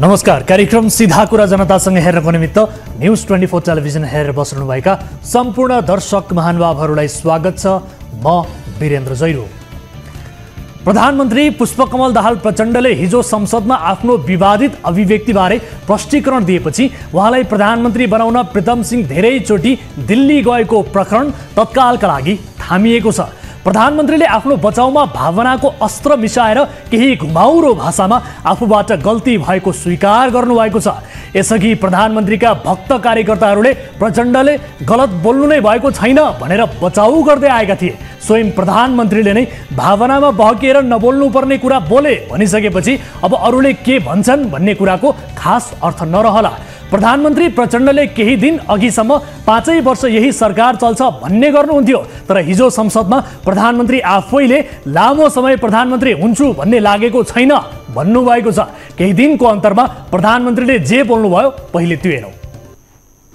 नमस्कार। कार्यक्रम सीधा कुरा जनतासँग हेर्नको निमित्त न्यूज 24 टेलिभिजन हेरेर बस्नुभएका सम्पूर्ण दर्शक महानुभावहरूलाई स्वागत छ। म वीरेन्द्र जैरो। प्रधानमन्त्री पुष्पकमल दाहाल प्रचण्डले हिजो संसदमा आफ्नो विवादित अभिव्यक्तिबारे प्रष्टीकरण दिएपछि उहाँलाई प्रधानमन्त्री बनाउन प्रीतम सिंह धेरैचोटि दिल्ली गएको प्रकरण तत्कालका लागि थामिएको छ। प्रधानमन्त्रीले आफ्नो बचाउमा भावनाको अस्त्र मिसाएर केही घुमाउरो भाषामा आफूबाट गल्ती भएको स्वीकार गर्नुभएको छ। यसअघि प्रधानमन्त्रीका भक्त कार्यकर्ताहरूले प्रचण्डले गलत बोल्नु नै भएको छैन भनेर बचाउ गर्दै आएका थिए। स्वयं प्रधानमन्त्रीले नै भावनामा बहकिएर नबोल्नु पर्ने कुरा बोले भनिसकेपछि अब अरूले के भन्छन् भन्ने कुराको खास अर्थ नरहला। प्रधानमन्त्री प्रचण्डले केही दिन अघिसम्म 5 वर्ष यही सरकार चल्छ भन्ने गर्नुहुन्थ्यो, तर हिजो संसदमा प्रधानमन्त्री आफैले लामो समय प्रधानमन्त्री हुन्छु भन्ने लागेको छैन भन्नुभएको छ। केही दिनको अन्तरमा प्रधानमन्त्रीले जे बोल्नुभयो पहिले त्यो हेरौँ।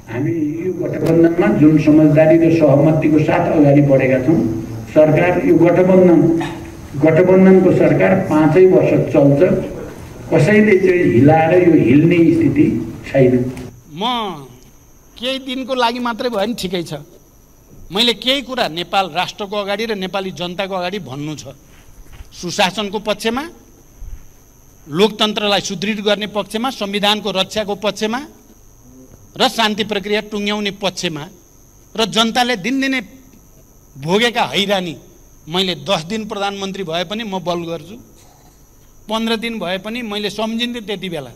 हामी यो गठबन्धनमा जुन समझदारी र सहमतिको साथ अगाडि बढेका छौँ, सरकार यो गठबन्धनको सरकार 5 वर्ष चल्छ, कसैले चाहिँ हिलाएर यो हिल्ने स्थिति छैन। म केही दिनको लागि मात्रै भयो नि ठिकै छ। मैले केही कुरा नेपाल राष्ट्रको अगाडि र नेपाली जनताको अगाडि भन्नु छ। सुशासनको पक्षमा, लोकतन्त्रलाई सुदृढ गर्ने पक्षमा, संविधानको रक्षाको पक्षमा र शान्ति प्रक्रिया टुङ्ग्याउने पक्षमा र जनताले दिनदिनै भोगेका हैरानी मैले 10 दिन प्रधानमन्त्री भए पनि म बल गर्छु, 15 दिन भए पनि मैले सम्झिन्थे त्यति बेला।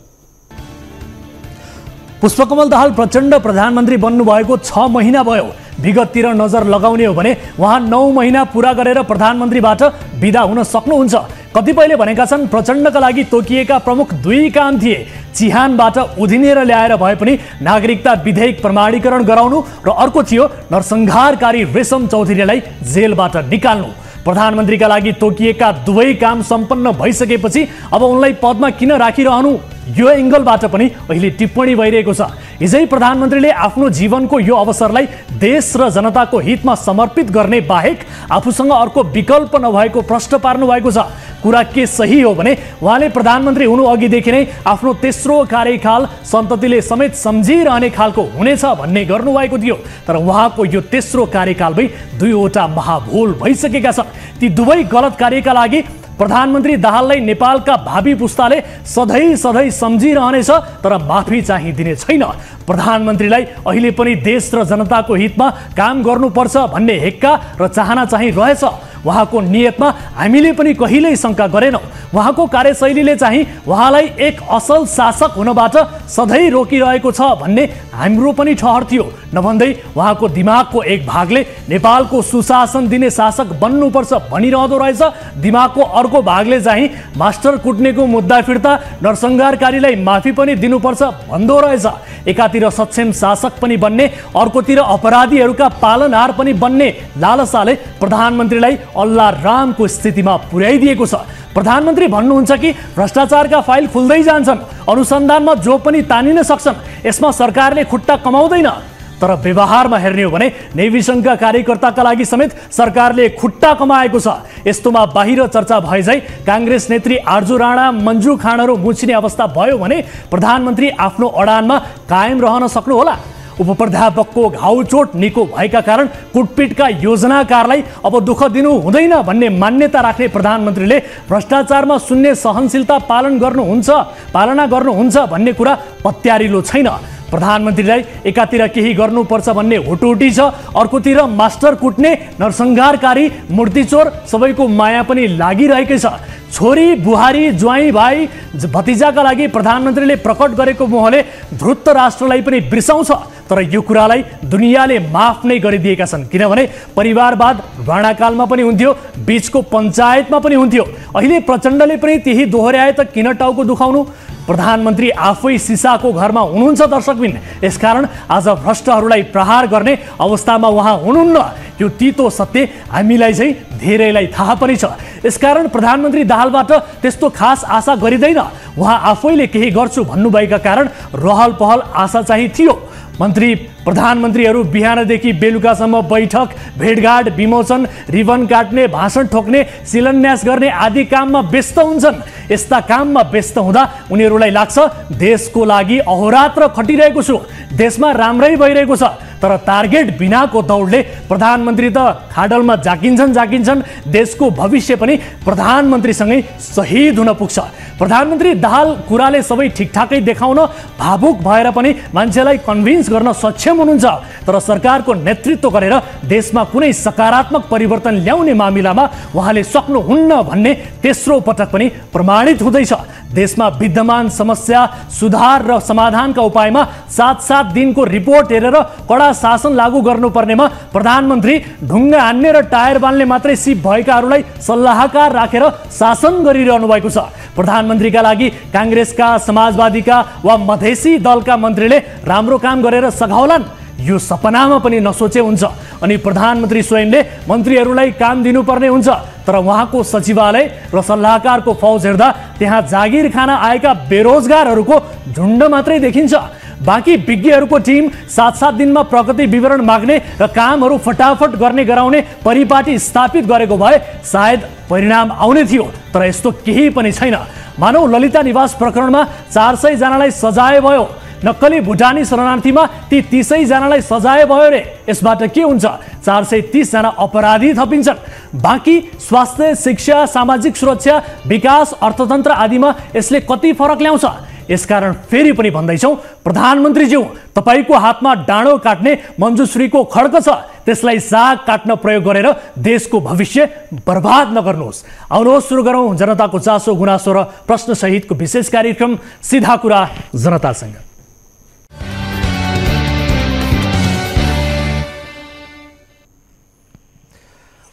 पुष्पकमल दाहाल प्रचण्ड प्रधानमन्त्री बन्नुभएको 6 महिना भयो। विगततिर नजर लगाउने हो भने उहाँ 9 महिना पूरा गरेर प्रधानमन्त्रीबाट बिदा हुन सक्नुहुन्छ। कतिपयले भनेका छन् प्रचण्डका लागि तोकिएका प्रमुख 2 काम थिए। चिहानबाट उधिनेर ल्याएर भए पनि नागरिकता विधेयक प्रमाणीकरण गराउनु र अर्को थियो नरसंहारकारी रेशम चौधरीलाई जेलबाट निकाल्नु। प्रधानमन्त्रीका लागि तोकिएका 2 काम सम्पन्न भइसकेपछि अब उनलाई पदमा किन राखिरहनु, यो एंगलबाट पनि अहिले टिप्पणी भइरहेको छ। हिजै प्रधानमन्त्रीले आफ्नो जीवनको यो अवसरलाई देश र जनताको हितमा समर्पित गर्ने बाहेक आफूसँग अर्को विकल्प नभएको प्रश्न पार्नु भएको छ। कुरा के सही हो भने उहाँले प्रधानमन्त्री हुनु अघिदेखि नै आफ्नो तेस्रो कार्यकाल सन्ततिले समेत सम्झिरहने खालको हुनेछ भन्ने गर्नुभएको थियो, तर उहाँको यो तेस्रो कार्यकालमै 2वटा महाभूल भइसकेका छन्। ती 2 गलत कार्यका लागि प्रधानमन्त्री दाहाललाई नेपालका भावी पुस्ताले सधैँ सम्झिरहनेछ, तर माफी चाहिँ दिने छैन। प्रधानमन्त्रीलाई अहिले पनि देश र जनताको हितमा काम गर्नुपर्छ भन्ने हेक्का र चाहना चाहिँ रहेछ। उहाँको नियतमा हामीले पनि कहिल्यै शङ्का गरेनौँ। उहाँको कार्यशैलीले चाहिँ उहाँलाई एक असल शासक हुनबाट सधैँ रोकिरहेको छ भन्ने हाम्रो पनि ठहर थियो। नभन्दै उहाँको दिमागको एक भागले नेपालको सुशासन दिने शासक बन्नुपर्छ भनिरहँदो रहेछ, दिमागको अर्को भागले चाहिँ मास्टर कुट्नेको मुद्दा फिर्ता नरसंहारकारीलाई माफी पनि दिनुपर्छ भन्दो रहेछ। एकातिर सक्षम शासक पनि बन्ने, अर्कोतिर अपराधीहरूका पालनहार पनि बन्ने लालसाले प्रधानमन्त्रीलाई अल्लाह रामको स्थितिमा पुर्याइदिएको छ। प्रधानमन्त्री भन्नुहुन्छ कि भ्रष्टाचारका फाइल खुल्दै जान्छन्, अनुसन्धानमा जो पनि तानिन सक्छन्, यसमा सरकारले खुट्टा कमाउँदैन। तर व्यवहारमा हेर्ने हो भने नेभी संघका कार्यकर्ताका लागि समेत सरकारले खुट्टा कमाएको छ। यस्तोमा बाहिर चर्चा भए झै कांग्रेस नेत्री आर्जु राणा, मन्जु खानहरू मुछिने अवस्था भयो भने प्रधानमन्त्री आफ्नो अडानमा कायम रहन सक्नु होला। उपप्राध्यापकको घाउचोट निको भएका कारण कुटपिटका योजनाकारलाई अब दुःख दिनु हुँदैन भन्ने मान्यता राख्ने प्रधानमन्त्रीले भ्रष्टाचारमा शून्य सहनशीलता पालना गर्नुहुन्छ भन्ने कुरा पत्यारिलो छैन। प्रधानमन्त्रीलाई एकातिर केही गर्नुपर्छ भन्ने हुटुटी छ, अर्कोतिर मास्टर कुट्ने, नरसंहारकारी, मूर्तिचोर सबैको माया पनि लागिरहेकै छ। छोरी, बुहारी, ज्वाइँ, भाइ, भतिजाका लागि प्रधानमन्त्रीले प्रकट गरेको मोहले धृत राष्ट्रलाई पनि बिर्साउँछ, तर यो कुरालाई दुनियाँले माफ नै गरिदिएका छन्। किनभने परिवारवाद राणाकालमा पनि हुन्थ्यो, बीचको पञ्चायतमा पनि हुन्थ्यो। अहिले प्रचण्डले पनि त्यही दोहोर्याए त किन टाउको दुखाउनु। प्रधानमन्त्री आफै सिसाको घरमा हुनुहुन्छ दर्शकबिन, यसकारण आज भ्रष्टहरूलाई प्रहार गर्ने अवस्थामा उहाँ हुनुहुन्न। यो तितो सत्य हामीलाई चाहिँ धेरैलाई थाहा पनि छ। यसकारण प्रधानमन्त्री दाहालबाट त्यस्तो खास आशा गरिँदैन। उहाँ आफैले केही गर्छु भन्नुभएका कारण रहल पहल आशा चाहिँ थियो। मन्त्री प्रधानमन्त्रीहरू बिहानदेखि बेलुकासम्म बैठक, भेटघाट, विमोचन, रिबन काट्ने, भाषण ठोक्ने, शिलान्यास गर्ने आदि काममा व्यस्त हुन्छन्। यस्ता काममा व्यस्त हुँदा उनीहरूलाई लाग्छ देशको लागि अहोरात्र खटिरहेको छु, देशमा राम्रै भइरहेको छ। तर टार्गेट बिनाको दौडले प्रधानमन्त्री त खाडलमा जाकिन्छन्, देशको भविष्य पनि प्रधानमन्त्रीसँगै शहीद हुन पुग्छ। प्रधानमन्त्री दाहाल कुराले सबै ठिकठाकै देखाउन भावुक भएर पनि मान्छेलाई कन्भिन्स गर्न सक्षम हुनुहुन्छ, तर सरकारको नेतृत्व गरेर देशमा कुनै सकारात्मक परिवर्तन ल्याउने मामिलामा उहाँले सक्नुहुन्न भन्ने तेस्रो पटक पनि प्रमाणित हुँदैछ। देशमा विद्यमान समस्या सुधार र समाधानका उपायमा 7-7 दिनको रिपोर्ट हेरेर कडा शासन लागू गर्नुपर्नेमा प्रधानमन्त्री ढुङ्गा हान्ने र टायर बाल्ने मात्रै सिप भएकाहरूलाई सल्लाहकार राखेर शासन गरिरहनु भएको छ। प्रधानमन्त्रीका लागि काङ्ग्रेसका, समाजवादीका वा मधेसी दलका मन्त्रीले राम्रो काम गरेर सघाउलान्, यो सपनामा पनि नसोचे हुन्छ। अनि प्रधानमन्त्री स्वयंले मन्त्रीहरूलाई काम दिनुपर्ने हुन्छ, तर उहाँको सचिवालय र सल्लाहकारको फौज हेर्दा त्यहाँ जागिर खान आएका बेरोजगारहरूको झुन्ड मात्रै देखिन्छ। बाँकी विज्ञहरूको टिम 7-7 दिनमा प्रगति विवरण माग्ने र कामहरू फटाफट गर्ने गराउने परिपाटी स्थापित गरेको भए सायद परिणाम आउने थियो, तर यस्तो केही पनि छैन। मानव ललिता निवास प्रकरणमा 400 जनालाई सजाय भयो, नक्कली भुटानी शरणार्थीमा ती 30 जनालाई सजाय भयो रे। यसबाट के हुन्छ? 430 जना अपराधी थपिन्छन्। बाँकी स्वास्थ्य, शिक्षा, सामाजिक सुरक्षा, विकास, अर्थतन्त्र आदिमा यसले कति फरक ल्याउँछ? यसकारण फेरि पनि भन्दैछौँ, प्रधानमन्त्रीज्यू, तपाईँको हातमा डाँडो काट्ने मञ्जुश्रीको खड्ग छ, त्यसलाई साग काट्न प्रयोग गरेर देशको भविष्य बर्बाद नगर्नुहोस्। आउनुहोस् सुरु गरौँ जनताको चासो गुनासो र प्रश्न सहितको विशेष कार्यक्रम सीधा कुरा जनतासँग।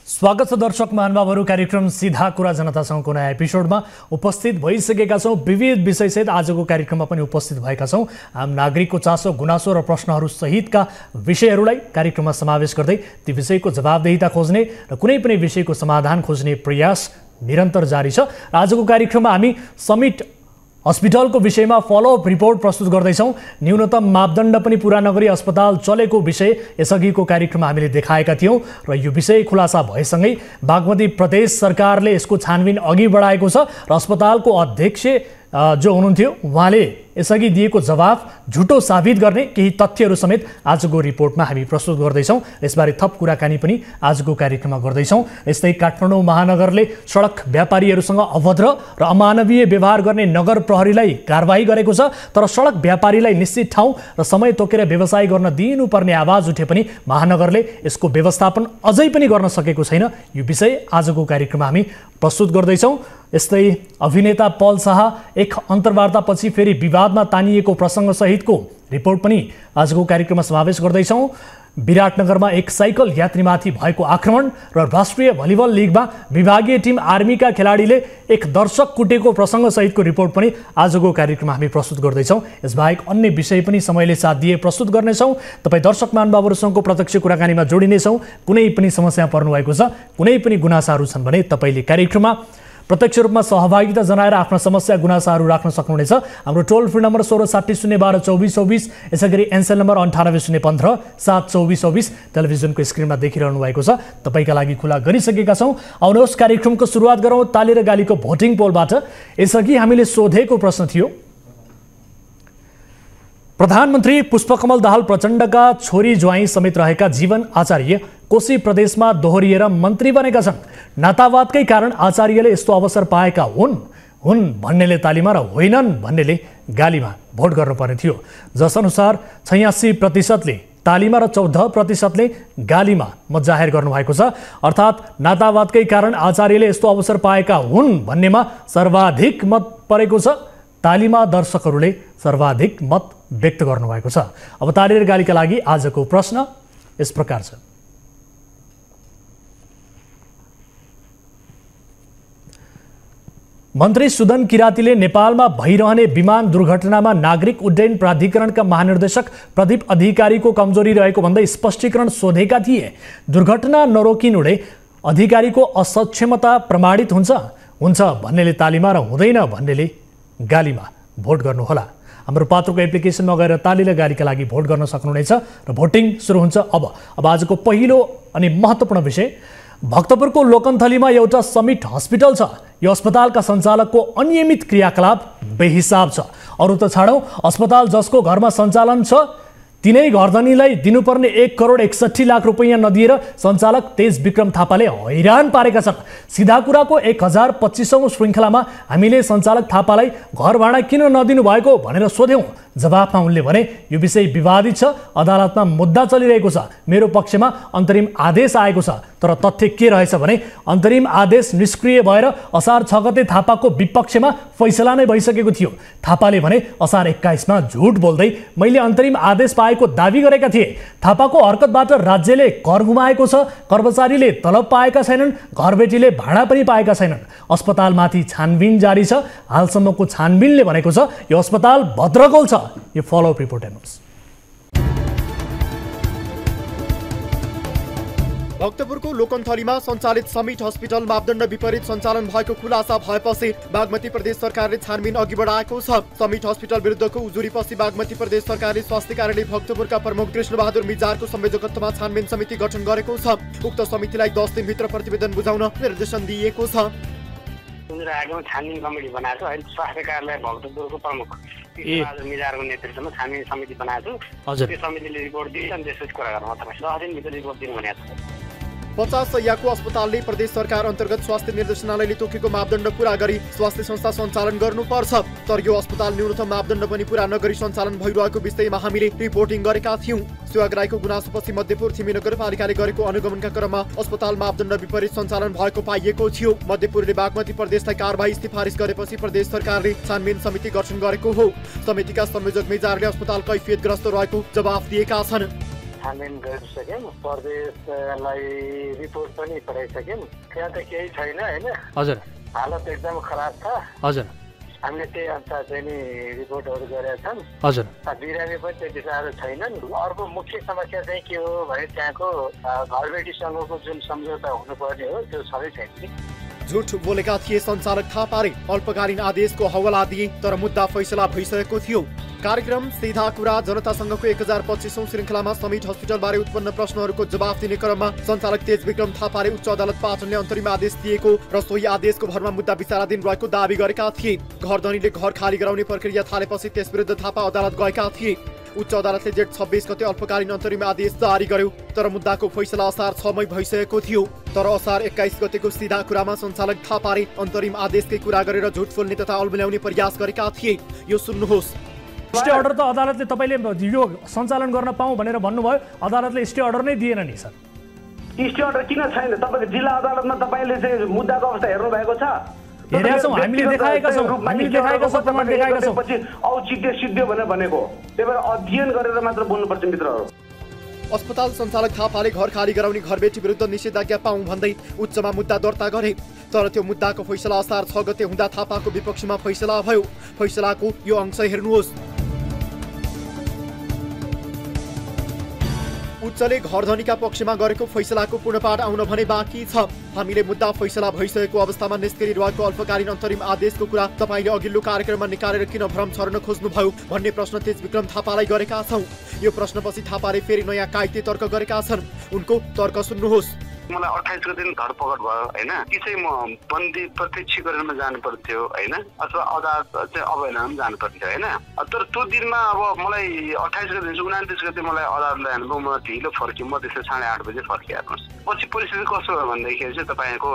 स्वागत छ दर्शक महानुभावहरू, कार्यक्रम सीधा कुरा जनतासँगको नयाँ एपिसोडमा उपस्थित भइसकेका छौँ। विविध विषयसहित आजको कार्यक्रममा पनि उपस्थित भएका छौँ। आम नागरिकको चासो गुनासो र प्रश्नहरू सहितका विषयहरूलाई कार्यक्रममा समावेश गर्दै ती विषयको जवाबदेहिता खोज्ने र कुनै पनि विषयको समाधान खोज्ने प्रयास निरन्तर जारी छ। आजको कार्यक्रममा हामी समिट हस्पिटलको विषयमा फलोअप रिपोर्ट प्रस्तुत गर्दैछौँ। न्यूनतम मापदण्ड पनि पुरा नगरी अस्पताल चलेको विषय यसअघिको कार्यक्रममा हामीले देखाएका थियौँ र यो विषय खुलासा भएसँगै बागमती प्रदेश सरकारले यसको छानबिन अघि बढाएको छ र अस्पतालको अध्यक्ष जो हुनुहुन्थ्यो उहाँले यसअघि दिएको जवाफ झुटो साबित गर्ने केही तथ्यहरू समेत आजको रिपोर्टमा हामी प्रस्तुत गर्दैछौँ। यसबारे थप कुराकानी पनि आजको कार्यक्रममा गर्दैछौँ। यस्तै काठमाडौँ महानगरले सडक व्यापारीहरूसँग अभद्र र अमानवीय व्यवहार गर्ने नगर प्रहरीलाई कारबाही गरेको छ, तर सडक व्यापारीलाई निश्चित ठाउँ र समय तोकेर व्यवसाय गर्न दिनुपर्ने आवाज उठे पनि महानगरले यसको व्यवस्थापन अझै पनि गर्न सकेको छैन। यो विषय आजको कार्यक्रममा हामी प्रस्तुत गर्दैछौँ। यस्तै अभिनेता पल शाह एक अन्तर्वार्तापछि फेरि विवादमा तानिएको प्रसङ्ग सहितको रिपोर्ट पनि आजको कार्यक्रममा समावेश गर्दैछौँ। विराटनगरमा एक साइकल यात्रीमाथि भएको आक्रमण र राष्ट्रिय भलिबल लिगमा विभागीय टिम आर्मीका खेलाडीले एक दर्शक कुटेको प्रसङ्ग सहितको रिपोर्ट पनि आजको कार्यक्रममा हामी प्रस्तुत गर्दैछौँ। यसबाहेक अन्य विषय पनि समयले साथ दिए प्रस्तुत गर्नेछौँ। तपाईँ दर्शक महानुभावहरूसँगको प्रत्यक्ष कुराकानीमा जोडिनेछौँ। कुनै पनि समस्या पर्नुभएको छ, कुनै पनि गुनासाहरू छन् भने तपाईँले कार्यक्रममा प्रत्यक्ष रूपमा सहभागिता जनाएर आफ्ना समस्या गुनासाहरू राख्न सक्नुहुनेछ। हाम्रो टोल फ्री नम्बर 1660122424, यसैगरी एनसेल नम्बर 9801572424 टेलिभिजनको स्क्रिनमा देखिरहनु भएको छ, तपाईँका लागि खुला गरिसकेका छौँ। आउनुहोस् कार्यक्रमको सुरुवात गरौँ ताली र गालीको भोटिङ पोलबाट। यसअघि हामीले सोधेको प्रश्न थियो, प्रधानमन्त्री पुष्पकमल दाहाल प्रचण्डका छोरी ज्वाइँ समेत रहेका जीवन आचार्य कोशी प्रदेशमा दोहोरिएर मन्त्री बनेका छन्। नातावादकै कारण आचार्यले यस्तो अवसर पाएका हुन् भन्नेले तालीमा र होइनन् भन्नेले गालीमा भोट गर्नुपर्ने थियो। जसअनुसार 86%ले तालीमा र 14%ले गालीमा मत जाहेर गर्नुभएको छ। अर्थात् नातावादकै कारण आचार्यले यस्तो अवसर पाएका हुन् भन्नेमा सर्वाधिक मत परेको छ। तालीमा दर्शकहरूले सर्वाधिक मत व्यक्त गर्नुभएको छ। अब ताली र गालीका लागि आजको प्रश्न यस प्रकार छ, मन्त्री सुदन किरातीले नेपालमा भइरहने विमान दुर्घटनामा नागरिक उड्डयन प्राधिकरणका महानिर्देशक प्रदीप अधिकारीको कमजोरी रहेको भन्दै स्पष्टीकरण सोधेका थिए। दुर्घटना नरोकिनुले अधिकारीको असक्षमता प्रमाणित हुन्छ भन्नेले तालीमा र हुँदैन भन्नेले गालीमा भोट गर्नुहोला। हाम्रो पात्रको एप्लिकेसनमा गएर ताली र गालीका लागि भोट गर्न सक्नुहुनेछ र भोटिङ सुरु हुन्छ अब आजको पहिलो अनि महत्त्वपूर्ण विषय, भक्तपुरको लोकन्थलीमा एउटा समिट हस्पिटल छ। यो अस्पतालका सञ्चालकको अनियमित क्रियाकलाप बेहिसाब छ। अरु त छाडौँ, अस्पताल जसको घरमा सञ्चालन छ तिनै घरधनीलाई दिनुपर्ने 1,61,00,000 रुपैयाँ नदिएर सञ्चालक तेज विक्रम थापाले हैरान पारेका छन्। सिधा कुराको 1025औं श्रृङ्खलामा हामीले सञ्चालक थापालाई घर भाडा किन नदिनु भएको भनेर सोध्यौं। जवाफमा उनले भने यो विषय विवादित छ, अदालतमा मुद्दा चलिरहेको छ, मेरो पक्षमा अन्तरिम आदेश आएको छ। तर तथ्य के रहेछ भने अन्तरिम आदेश निष्क्रिय भएर असार 6 गते थापाको विपक्षमा फैसला नै भइसकेको थियो। थापाले भने असार 21 मा झुट बोल्दै मैले अन्तरिम आदेश पाएको दावी गरेका थिए। थापाको हरकतबाट राज्यले कर गुमाएको छ, कर्मचारीले तलब पाएका छैनन्, घरबेटीले भाडा पनि पाएका छैनन्। अस्पतालमाथि छानबिन जारी छ। हालसम्मको छानबिनले भनेको छ यो अस्पताल भद्रगोल छ। यो फलोअप रिपोर्ट हेर्नुहोस्। भक्तपुरको लोकन्थलीमा सञ्चालित समिट हस्पिटल मापदण्ड विपरीत सञ्चालन भएको खुलासा भएपछि बागमती प्रदेश सरकारले छानबिन अघि बढाएको छ। समिट हस्पिटल विरुद्धको उजुरीपछि बागमती प्रदेश सरकारले स्वास्थ्य कार्यालय भक्तपुरका प्रमुख कृष्णबहादुर मिजारको संयोजकत्वमा छानबिन समिति गठन गरेको छ। उक्त समितिलाई 10 दिनभित्र प्रतिवेदन बुझाउन निर्देशन दिएको छ। छानबिन कमिटी बनाएको अहिले स्वास्थ्य कार्यालय भक्तपुरको प्रमुख कृष्णबहादुर मिजारको नेतृत्वमा छानबिन समिति बनाएको छु। त्यो समितिले रिपोर्ट दिन्छ अनि त्यसपछि कुरा गर्नु तपाईँ 10 दिनभित्र रिपोर्ट दिनु भनेको छ। 50 शय्याको अस्पतालले प्रदेश सरकार अन्तर्गत स्वास्थ्य निर्देशनालयले तोकेको मापदण्ड पूरा गरी स्वास्थ्य संस्था सञ्चालन गर्नुपर्छ। तर यो अस्पताल न्यूनतम मापदण्ड पनि पूरा नगरी सञ्चालन भइरहेको विषयमा हामीले रिपोर्टिङ गरेका थियौं। सेवाग्राहीको गुनासोपछि मध्यपुर थिमी नगरपालिकाले गरेको अनुगमनका क्रममा अस्पताल मापदण्ड विपरीत सञ्चालन भएको पाइएको थियो। मध्यपुरले बागमती प्रदेशलाई कारबाही सिफारिस गरेपछि प्रदेश सरकारले छानबिन समिति गठन गरेको हो। समितिका संयोजक मिजारले अस्पताल कैफियतग्रस्त रहेको जवाफ दिएका छन्। छानबिन गरिसक्यौँ, प्रदेशलाई रिपोर्ट पनि पठाइसक्यौँ। त्यहाँ त केही छैन होइन। हजुर, हालत एकदम खराब छ। हजुर, हामीले त्यही अनुसार चाहिँ नि रिपोर्टहरू गरेका छौँ। हजुर, बिरामी पनि त्यति साह्रो छैनन्। अर्को मुख्य समस्या चाहिँ के हो भने त्यहाँको घरबेटीसँगको जुन सम्झौता हुनुपर्ने हो त्यो सबै छैन। झुट बोलेका थिए सञ्चालक थापाले। अल्पकालीन आदेशको हवाला दिए तर मुद्दा फैसला भइसकेको थियो। कार्यक्रम सीधा कुरा जनतासँगको 1025औं श्रृङ्खलामा समिट हस्पिटलबारे उत्पन्न प्रश्नहरूको जवाफ दिने क्रममा सञ्चालक तेज विक्रम थापाले उच्च अदालत पाटनले अन्तरिम आदेश दिएको र सोही आदेशको भरमा मुद्दा विचाराधीन रहेको दावी गरेका थिए। घरधनीले घर खाली गराउने प्रक्रिया थालेपछि त्यस विरुद्ध थापा अदालत गएका थिए। उच्च अदालतले जेठ 26 गते अल्पकालीन अन्तरिम आदेश जारी गर्यो। तर मुद्दाको फैसला असार 6 मै भइसकेको थियो। तर असार 21 गतेको सीधा कुरामा सञ्चालक थापाले अन्तरिम आदेशकै कुरा गरेर झुट बोल्ने तथा अल्मल्याउने प्रयास गरेका थिए। यो सुन्नुहोस्। स्टे अर्डर त अदालतले तपाईले यो सञ्चालन गर्न पाऊँ भनेर भन्नुभयो, अदालतले स्टे अर्डर नै दिएन नि सर। स्टे अर्डर किन छैन? तपाईको जिल्ला अदालतमा तपाईले चाहिँ मुद्दाको अवस्था हेर्नु भएको छ? हेरेका छौँ, हामीले देखाएका छौँ, प्रमाण देखाएका छौँ। पछि औचित्य सिद्धियो भनेर भनेको, त्यही भएर अध्ययन गरेर मात्र बोल्नुपर्छ मित्रहरू। अस्पताल सञ्चालक थापाले घर खाली गराउने घरबेटी विरुद्ध निषेधाज्ञा पाऊँ भन्दै उच्चमा मुद्दा दर्ता गरे। तर त्यो मुद्दाको फैसला असार 6 गते हुँदा थापाको विपक्षमा फैसला भयो। फैसलाको यो अंश हेर्नुहोस्। उच्चले घरधनीका पक्षमा गरेको फैसलाको पूर्णपाठ आउन भने बाँकी छ। हामीले मुद्दा फैसला भइसकेको अवस्थामा निष्क्रिय रहेको अल्पकालीन अन्तरिम आदेशको कुरा तपाईले अघिल्लो कार्यक्रममा निकालेर किन भ्रम छर्न खोज्नुभयो भन्ने प्रश्न तेज विक्रम थापालाई गरेका छौँ। यो प्रश्नपछि थापाले फेरि नयाँ कायदे तर्क गरेका छन्। उनको तर्क सुन्नुहोस्। मलाई 28 गते धरपकड भयो होइन, कि चाहिँ म बन्दी प्रत्यक्षीकरणमा जानु पर्थ्यो होइन, अथवा अदालत चाहिँ अवहेलनामा जानु पर्थ्यो होइन। तर त्यो दिनमा अब मलाई 28 गते 29 गते मलाई अदालत ल्याउनु, म ढिलो फर्केँ, म त्यसै 8:30 बजे फर्केँ हेर्नुहोस्। पछि परिस्थिति कस्तो भयो भन्दाखेरि चाहिँ तपाईँको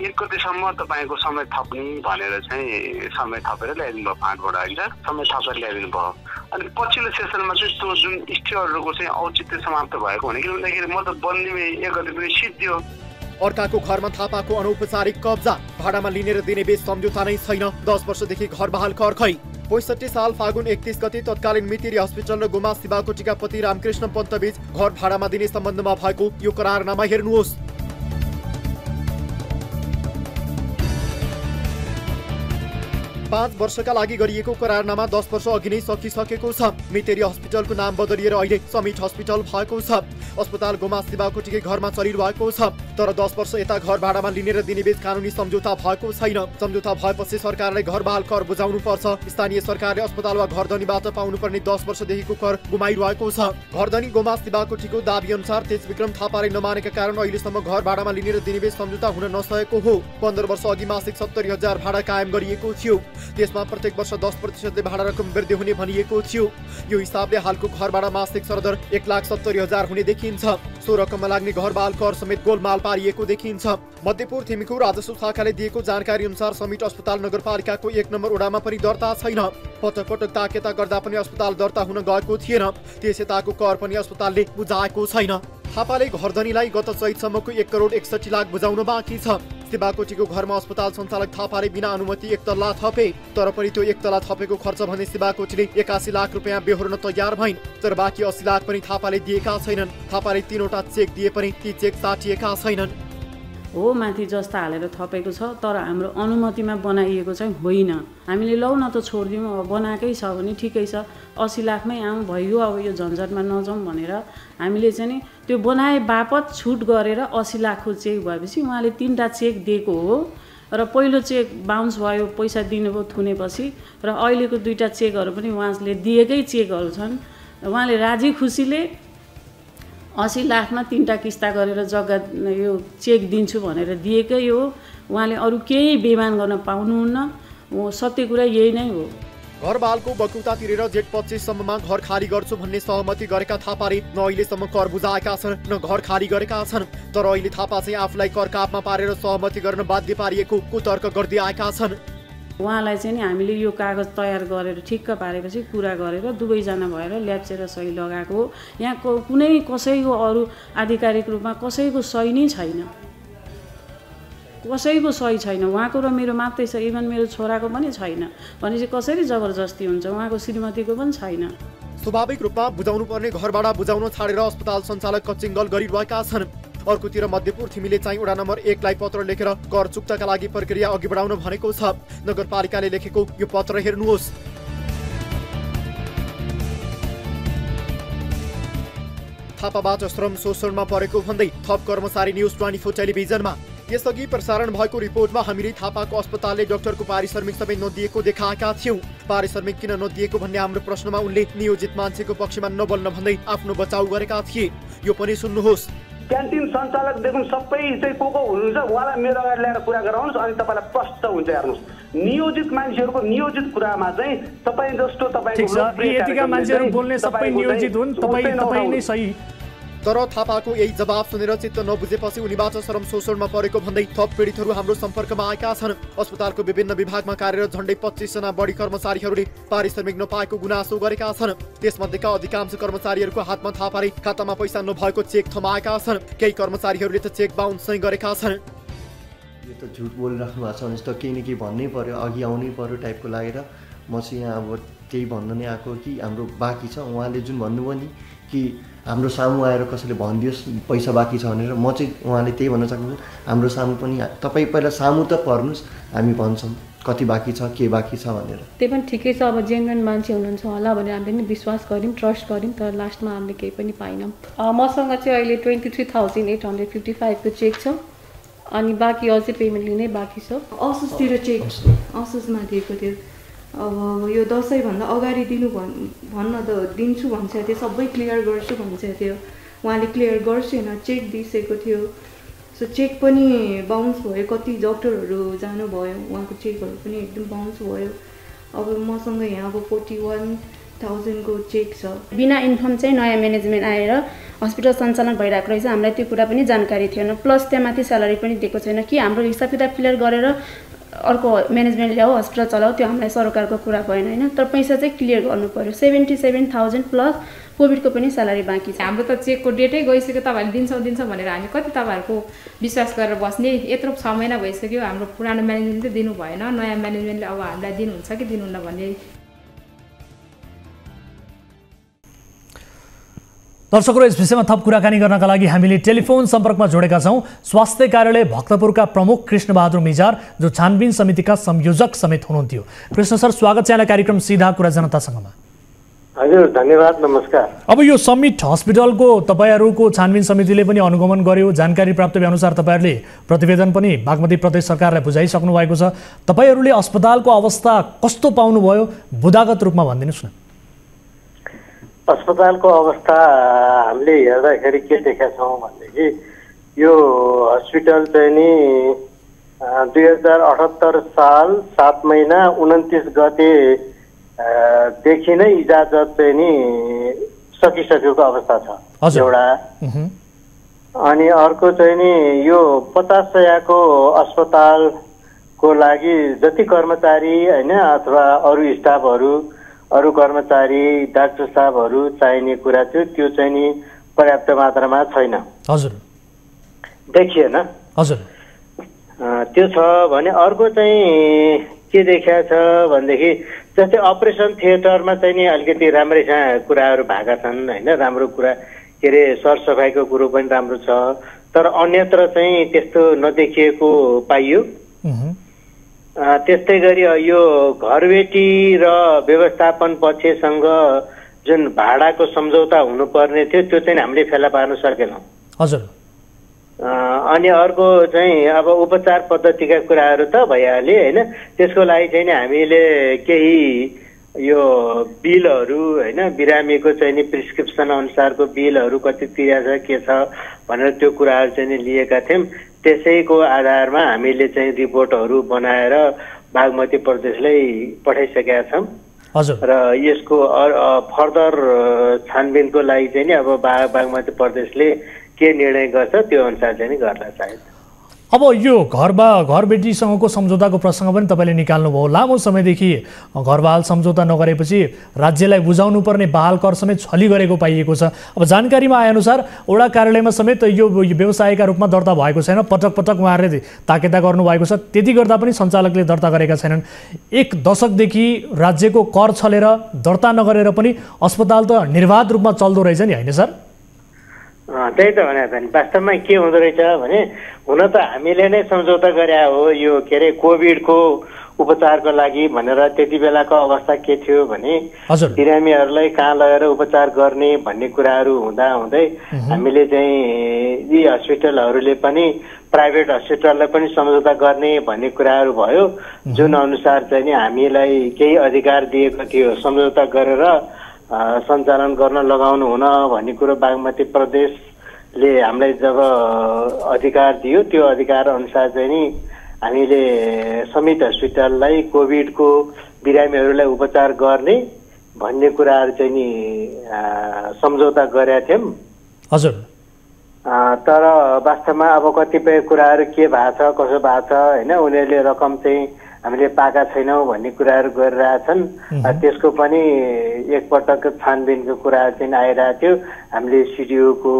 1 गतेसम्म तपाईँको समय थप्ने भनेर चाहिँ समय थपेर ल्याइदिनु भयो, फाँटबाट होइन समय थपेर ल्याइदिनु भयो। अनि पछिल्लो सेसनमा चाहिँ त्यो जुन स्टे अर्डरको चाहिँ औचित्य समाप्त भएको भने किन भन्दाखेरि म त बन्दी 1 गते पनि सिद्धियो। अर्काको घरमा थापाको अनौपचारिक कब्जा, भाडामा लिने र दिने बीच सम्झौता नै छैन। 10 वर्षदेखि घर बहाल खर्खै। 65 साल फागुन 31 गते तत्कालीन मितिरी हस्पिटल र गोमा शिवाकोटीका पति रामकृष्ण पन्तबीच घर भाडामा दिने सम्बन्धमा भएको यो करारनामा हेर्नुहोस्। 5 वर्षका लागि गरिएको करारनामा 10 वर्ष अघि नै सकिसकेको छ। मितेरी हस्पिटलको नाम बदलिएर अहिले समिट हस्पिटल भएको छ। अस्पताल गोमा शिवाकोटीकै घरमा चलिरहेको छ। तर 10 वर्ष यता घर भाडामा लिने र दिने बीच कानुनी सम्झौता भएको छैन। सम्झौता भएपछि सरकारले घरबाल कर बुझाउनु पर्छ। स्थानीय सरकारले अस्पताल वा घरधनीबाट पाउनुपर्ने 10 वर्षदेखिको कर गुमाइरहेको छ। घरधनी गोमा शिवाकोटीको दाबी अनुसार तेजविक्रम थापाले नमानेका कारण अहिलेसम्म घर भाडामा लिने र दिने बीच सम्झौता हुन नसकेको हो। 15 वर्ष अघि मासिक 70,000 भाडा कायम गरिएको थियो। त्यसमा प्रत्येक वर्ष 10% भाडा रकम वृद्धि हुने भनिएको थियो। यो हिसाबले हालको घर भाडा मासिक सरदर 1,70,000 हुने देखिन्छ। सो रकममा लाग्ने घरबाल कर समेत गोलमाल पारिएको देखिन्छ। मध्यपुर थिम्पू राजस्व शाखाले दिएको जानकारी अनुसार समिट अस्पताल नगरपालिकाको 1 नम्बर वडामा पनि दर्ता छैन। पटक पटक ताकेता गर्दा पनि अस्पताल दर्ता हुन गएको थिएन। त्यस यताको कर पनि अस्पतालले बुझाएको छैन। थापाले घरधनीलाई गत चैतसम्मको 1,61,00,000 बुझाउन बाँकी छ। शिवाकोटीको घरमा अस्पताल सञ्चालक थापाले बिना अनुमति 1 तल्ला थपे। तर पनि त्यो 1 तल्ला थपेको खर्च भने शिवाकोटीले 81 लाख रुपियाँ बेहोर्न तयार भइन्। तर बाँकी 80 लाख पनि थापाले दिएका छैनन्। थापाले 3वटा चेक दिए पनि ती चेक साटिएका छैनन्। हो माथि जस्ता हालेर थपेको छ, तर हाम्रो अनुमतिमा बनाइएको चाहिँ होइन। हामीले लौ न त छोडिदिउँ, अब बनाएकै छ भने ठिकै छ, 80 लाखमै आउँ भइयो, अब यो झन्झटमा नजाउँ भनेर हामीले चाहिँ नि त्यो बनाए बापत छुट गरेर 80 लाखको चेक भएपछि उहाँले 3टा चेक दिएको हो र पहिलो चेक बााउन्स भयो, पैसा दिनुभयो थुनेपछि, र अहिलेको 2टा चेकहरू पनि उहाँले दिएकै चेकहरू छन्। उहाँले राजी खुसीले 80 लाखमा 3टा किस्ता गरेर जग्गा यो चेक दिन्छु भनेर दिएकै हो। उहाँले अरू केही बेमान गर्न पाउनुहुन्न। सत्य कुरा यही नै हो। घरबालको बकुता तिरेर जेठ 25 सम्ममा घर खाली गर्छु भन्ने सहमति गरेका थापाले न अहिलेसम्म कर बुझाएका छन् न घर खाली गरेका छन्। तर अहिले थापा चाहिँ आफूलाई कर कापमा पारेर सहमति गर्न बाध्य पारिएको कुतर्क गर्दै आएका छन्। उहाँलाई चाहिँ नि हामीले यो कागज तयार गरेर ठिक्क पारेपछि कुरा गरेर दुवैजना भएर ल्याप्चेर सही लगाएको हो। यहाँ कुनै कसैको अरू आधिकारिक रूपमा कसैको सही नै छैन। कसैको सही छैन। उहाँको र मेरो मात्रै छ, इभन मेरो छोराको पनि छैन। भनेपछि कसरी जबरजस्ती हुन्छ? उहाँको श्रीमतीको पनि छैन। स्वाभाविक रूपमा बुझाउनु पर्ने घरबाट बुझाउन छाडेर अस्पताल सञ्चालक कचिङ्गल गरिरहेका छन्। अर्कोतिर मध्यपुर थिमीले चाहिँ वडा नम्बर 1 लाई पत्र लेखेर कर चुक्ताका लागि प्रक्रिया अघि बढाउन भनेको छ। नगरपालिकाले लेखेको यो पत्र हेर्नुहोस्। थापाबाट श्रम शोषणमा परेको भन्दै थप कर्मचारी न्युज 24 टेलिभिजनमा। यसअघि प्रसारण भएको रिपोर्टमा हामीले थापाको अस्पतालले डाक्टरको पारिश्रमिक सबै नदिएको देखाएका थियौं। पारिश्रमिक किन नदिएको भन्ने हाम्रो प्रश्नमा उनले नियोजित मान्छेको पक्षमा नबोल्न भन्दै आफ्नो बचाउ गरेका थिए। यो पनि सुन्नुहोस्। क्यान्टिन सञ्चालकदेखि सबै चाहिँ को हुनुहुन्छ उहाँलाई मेरो अगाडि ल्याएर कुरा गराउनुहोस्, अनि तपाईँलाई प्रष्ट हुन्छ। हेर्नुहोस्, नियोजित मान्छेहरूको नियोजित कुरामा चाहिँ तपाईँ जस्तो यतिका मान्छेहरू बोल्ने सबै नियोजित हुन्, तपाईँ नै सही। तर थापाको यही जवाब सुनेर चित्त नबुझेपछि उनीबाट श्रम शोषणमा परेको भन्दै थप पीडितहरू हाम्रो सम्पर्कमा आएका छन्। अस्पतालको विभिन्न विभागमा कार्यरत झण्डै 25 जना बढी कर्मचारीहरूले पारिश्रमिक नपाएको गुनासो गरेका छन्। त्यसमध्येका अधिकांश कर्मचारीहरूको हातमा थापाले खातामा पैसा नभएको चेक थमाएका छन्। केही कर्मचारीहरूले त चेक बााउन्स नै गरेका छन्। यो त झुट बोलिराख्नु भएको छ भने त केही न केही भन्नै पर्यो, अघि आउनै पर्यो टाइपको लागेर म चाहिँ यहाँ अब केही भन्न नै आएको कि हाम्रो बाँकी छ। उहाँले जुन भन्नुभयो नि कि हाम्रो सामु आएर कसैले भनिदियोस् पैसा बाँकी छ भनेर, म चाहिँ उहाँले त्यही भन्न चाहन्छु। हाम्रो सामु पनि तपाईँ पहिला सामु त पर्नुहोस्, हामी भन्छौँ कति बाँकी छ के बाँकी छ भनेर। त्यही पनि ठिकै छ। अब जेन्युन मान्छे हुनुहुन्छ होला भनेर हामीले पनि विश्वास गऱ्यौँ, ट्रस्ट गऱ्यौँ, तर लास्टमा हामीले केही पनि पाइनौँ। मसँग चाहिँ अहिले 23,855 को चेक छ, अनि बाँकी अझै पेमेन्ट लिनै बाँकी छ। असोजतिर चेक असोजमा दिएको थियो। अब यो दसैँभन्दा अगाडि भन्न त दिन्छु भन्छ थियो, सबै क्लियर गर्छु भन्छ थियो। उहाँले क्लियर गर्छु होइन, चेक दिइसकेको थियो। सो चेक पनि बााउन्स भयो, कति डक्टरहरू जानुभयो, उहाँको चेकहरू पनि एकदम बााउन्स भयो। अब मसँग यहाँ अब 41,000 को चेक छ। बिना इन्फर्म चाहिँ नयाँ म्यानेजमेन्ट आएर हस्पिटल सञ्चालन भइरहेको रहेछ, हामीलाई त्यो कुरा पनि जानकारी थिएन। प्लस त्यहाँमाथि स्यालेरी पनि दिएको छैन कि हाम्रो हिसाब किताब क्लियर गरेर अर्को म्यानेजमेन्ट ल्याऊ हस्पिटल चलाऊ, त्यो हामीलाई सरकारको कुरा भएन होइन। तर पैसा चाहिँ क्लियर गर्नु पर्यो। 77,000 प्लस कोभिडको पनि स्यालेरी बाँकी छ। हाम्रो त चेकको डेटै गइसक्यो, तपाईँहरूले दिन्छ भनेर हामी कति तपाईँहरूको विश्वास गरेर बस्ने। यत्रो 6 महिना भइसक्यो, हाम्रो पुरानो म्यानेजमेन्टले दिनु भएन, नयाँ म्यानेजमेन्टले अब हामीलाई दिनुहुन्छ कि दिनुहुन्न भन्ने। दर्शकहरू, यस विषयमा थप कुराकानी गर्नका लागि हामीले टेलिफोन सम्पर्कमा जोडेका छौँ स्वास्थ्य कार्यालय भक्तपुरका प्रमुख कृष्णबहादुर मिजार, जो छानबिन समितिका संयोजक समेत हुनुहुन्थ्यो। कृष्ण सर, स्वागत छ यहाँलाई कार्यक्रम सीधा कुरा जनतासँगमा। हजुर, धन्यवाद, नमस्कार। अब यो समिट हस्पिटलको तपाईँहरूको छानबिन समितिले पनि अनुगमन गर्यो। जानकारी प्राप्त भए अनुसार तपाईँहरूले प्रतिवेदन पनि बागमती प्रदेश सरकारलाई बुझाइसक्नु भएको छ। तपाईँहरूले अस्पतालको अवस्था कस्तो पाउनुभयो, बुदागत रूपमा भनिदिनुहोस् न। अस्पतालको अवस्था हामीले हेर्दाखेरि के देखेका छौँ भनेदेखि यो हस्पिटल चाहिँ नि 2078 साल 7 महिना 29 गते देखि नै इजाजत चाहिँ नि सकिसकेको अवस्था छ एउटा। अनि अर्को चाहिँ नि यो 50 सयको अस्पतालको लागि जति कर्मचारी हैन अथवा अरू स्टाफहरू, अरू कर्मचारी, डाक्टर साहबहरू चाहिने कुरा थियो, त्यो चाहिँ नि पर्याप्त मात्रामा छैन। हजुर, देखिएन। हजुर, त्यो छ भने अर्को चाहिँ के देखिया छ भनेदेखि जस्तै अपरेसन थिएटरमा चाहिँ नि अलिकति राम्रैसँग कुराहरू भएका छन् हैन, राम्रो कुरा के अरे सरसफाइको कुरो पनि राम्रो छ, तर अन्यत्र चाहिँ त्यस्तो नदेखिएको पाइयो। त्यस्तै गरी यो घरबेटी र व्यवस्थापन पक्षसँग जुन भाडाको सम्झौता हुनुपर्ने थियो त्यो चाहिँ हामीले फेला पार्न सकेनौँ। हजुर। अनि अर्को चाहिँ अब उपचार पद्धतिका कुराहरू त भइहाल्यो हैन, त्यसको लागि चाहिँ हामीले केही यो बिलहरू हैन, बिरामीको चाहिँ नि प्रिस्क्रिप्सन अनुसारको बिलहरू कति तिरेको छ के छ भनेर त्यो कुराहरू चाहिँ नि लिएका थियौँ। त्यसैको आधारमा हामीले चाहिँ रिपोर्टहरू बनाएर बागमती प्रदेशलाई पठाइसकेका छौँ। हजुर। र यसको फर्दर छानबिनको लागि चाहिँ नि अब बागमती प्रदेशले के निर्णय गर्छ त्यो अनुसार चाहिँ नि गर्ला सायद। अब यो घरबेटीसँगको सम्झौताको प्रसङ्ग पनि तपाईँले निकाल्नुभयो। लामो समयदेखि घरबाल सम्झौता नगरेपछि राज्यलाई बुझाउनु पर्ने बहाल कर समेत छली गरेको पाइएको छ। अब जानकारीमा आएअनुसार वडा कार्यालयमा समेत यो व्यवसायका रूपमा दर्ता भएको छैन। पटक पटक उहाँहरूले ताकेता गर्नुभएको छ, त्यति गर्दा पनि सञ्चालकले दर्ता गरेका छैनन्। 1 दशकदेखि राज्यको कर छलेर दर्ता नगरेर पनि अस्पताल त निर्वाध रूपमा चल्दो रहेछ नि, होइन सर? त्यही त भने वास्तवमा के हुँदो रहेछ भने हुन त हामीले नै सम्झौता गरे हो यो के अरे कोभिडको उपचारको लागि भनेर। त्यति बेलाको अवस्था के थियो भने बिरामीहरूलाई कहाँ लगेर उपचार गर्ने भन्ने कुराहरू हुँदा हुँदै हामीले चाहिँ यी हस्पिटलहरूले पनि प्राइभेट हस्पिटललाई पनि सम्झौता गर्ने भन्ने कुराहरू भयो, जुन अनुसार चाहिँ नि हामीलाई केही अधिकार दिएको थियो सम्झौता गरेर सञ्चालन गर्न लगाउनु हुन भन्ने कुरो बागमती प्रदेशले हामीलाई जब अधिकार दियो, त्यो अधिकार अनुसार चाहिँ नि हामीले समित हस्पिटललाई कोभिडको बिरामीहरूलाई उपचार गर्ने भन्ने कुराहरू चाहिँ नि सम्झौता गरेका थियौँ। हजुर। तर वास्तवमा अब कतिपय कुराहरू के भएको छ कसो भएको छ होइन, उनीहरूले रकम चाहिँ हामीले पाएका छैनौँ भन्ने कुराहरू गरिरहेछन्। त्यसको पनि एकपटक छानबिनको कुराहरू चाहिँ आइरहेको थियो। हामीले सिडिओको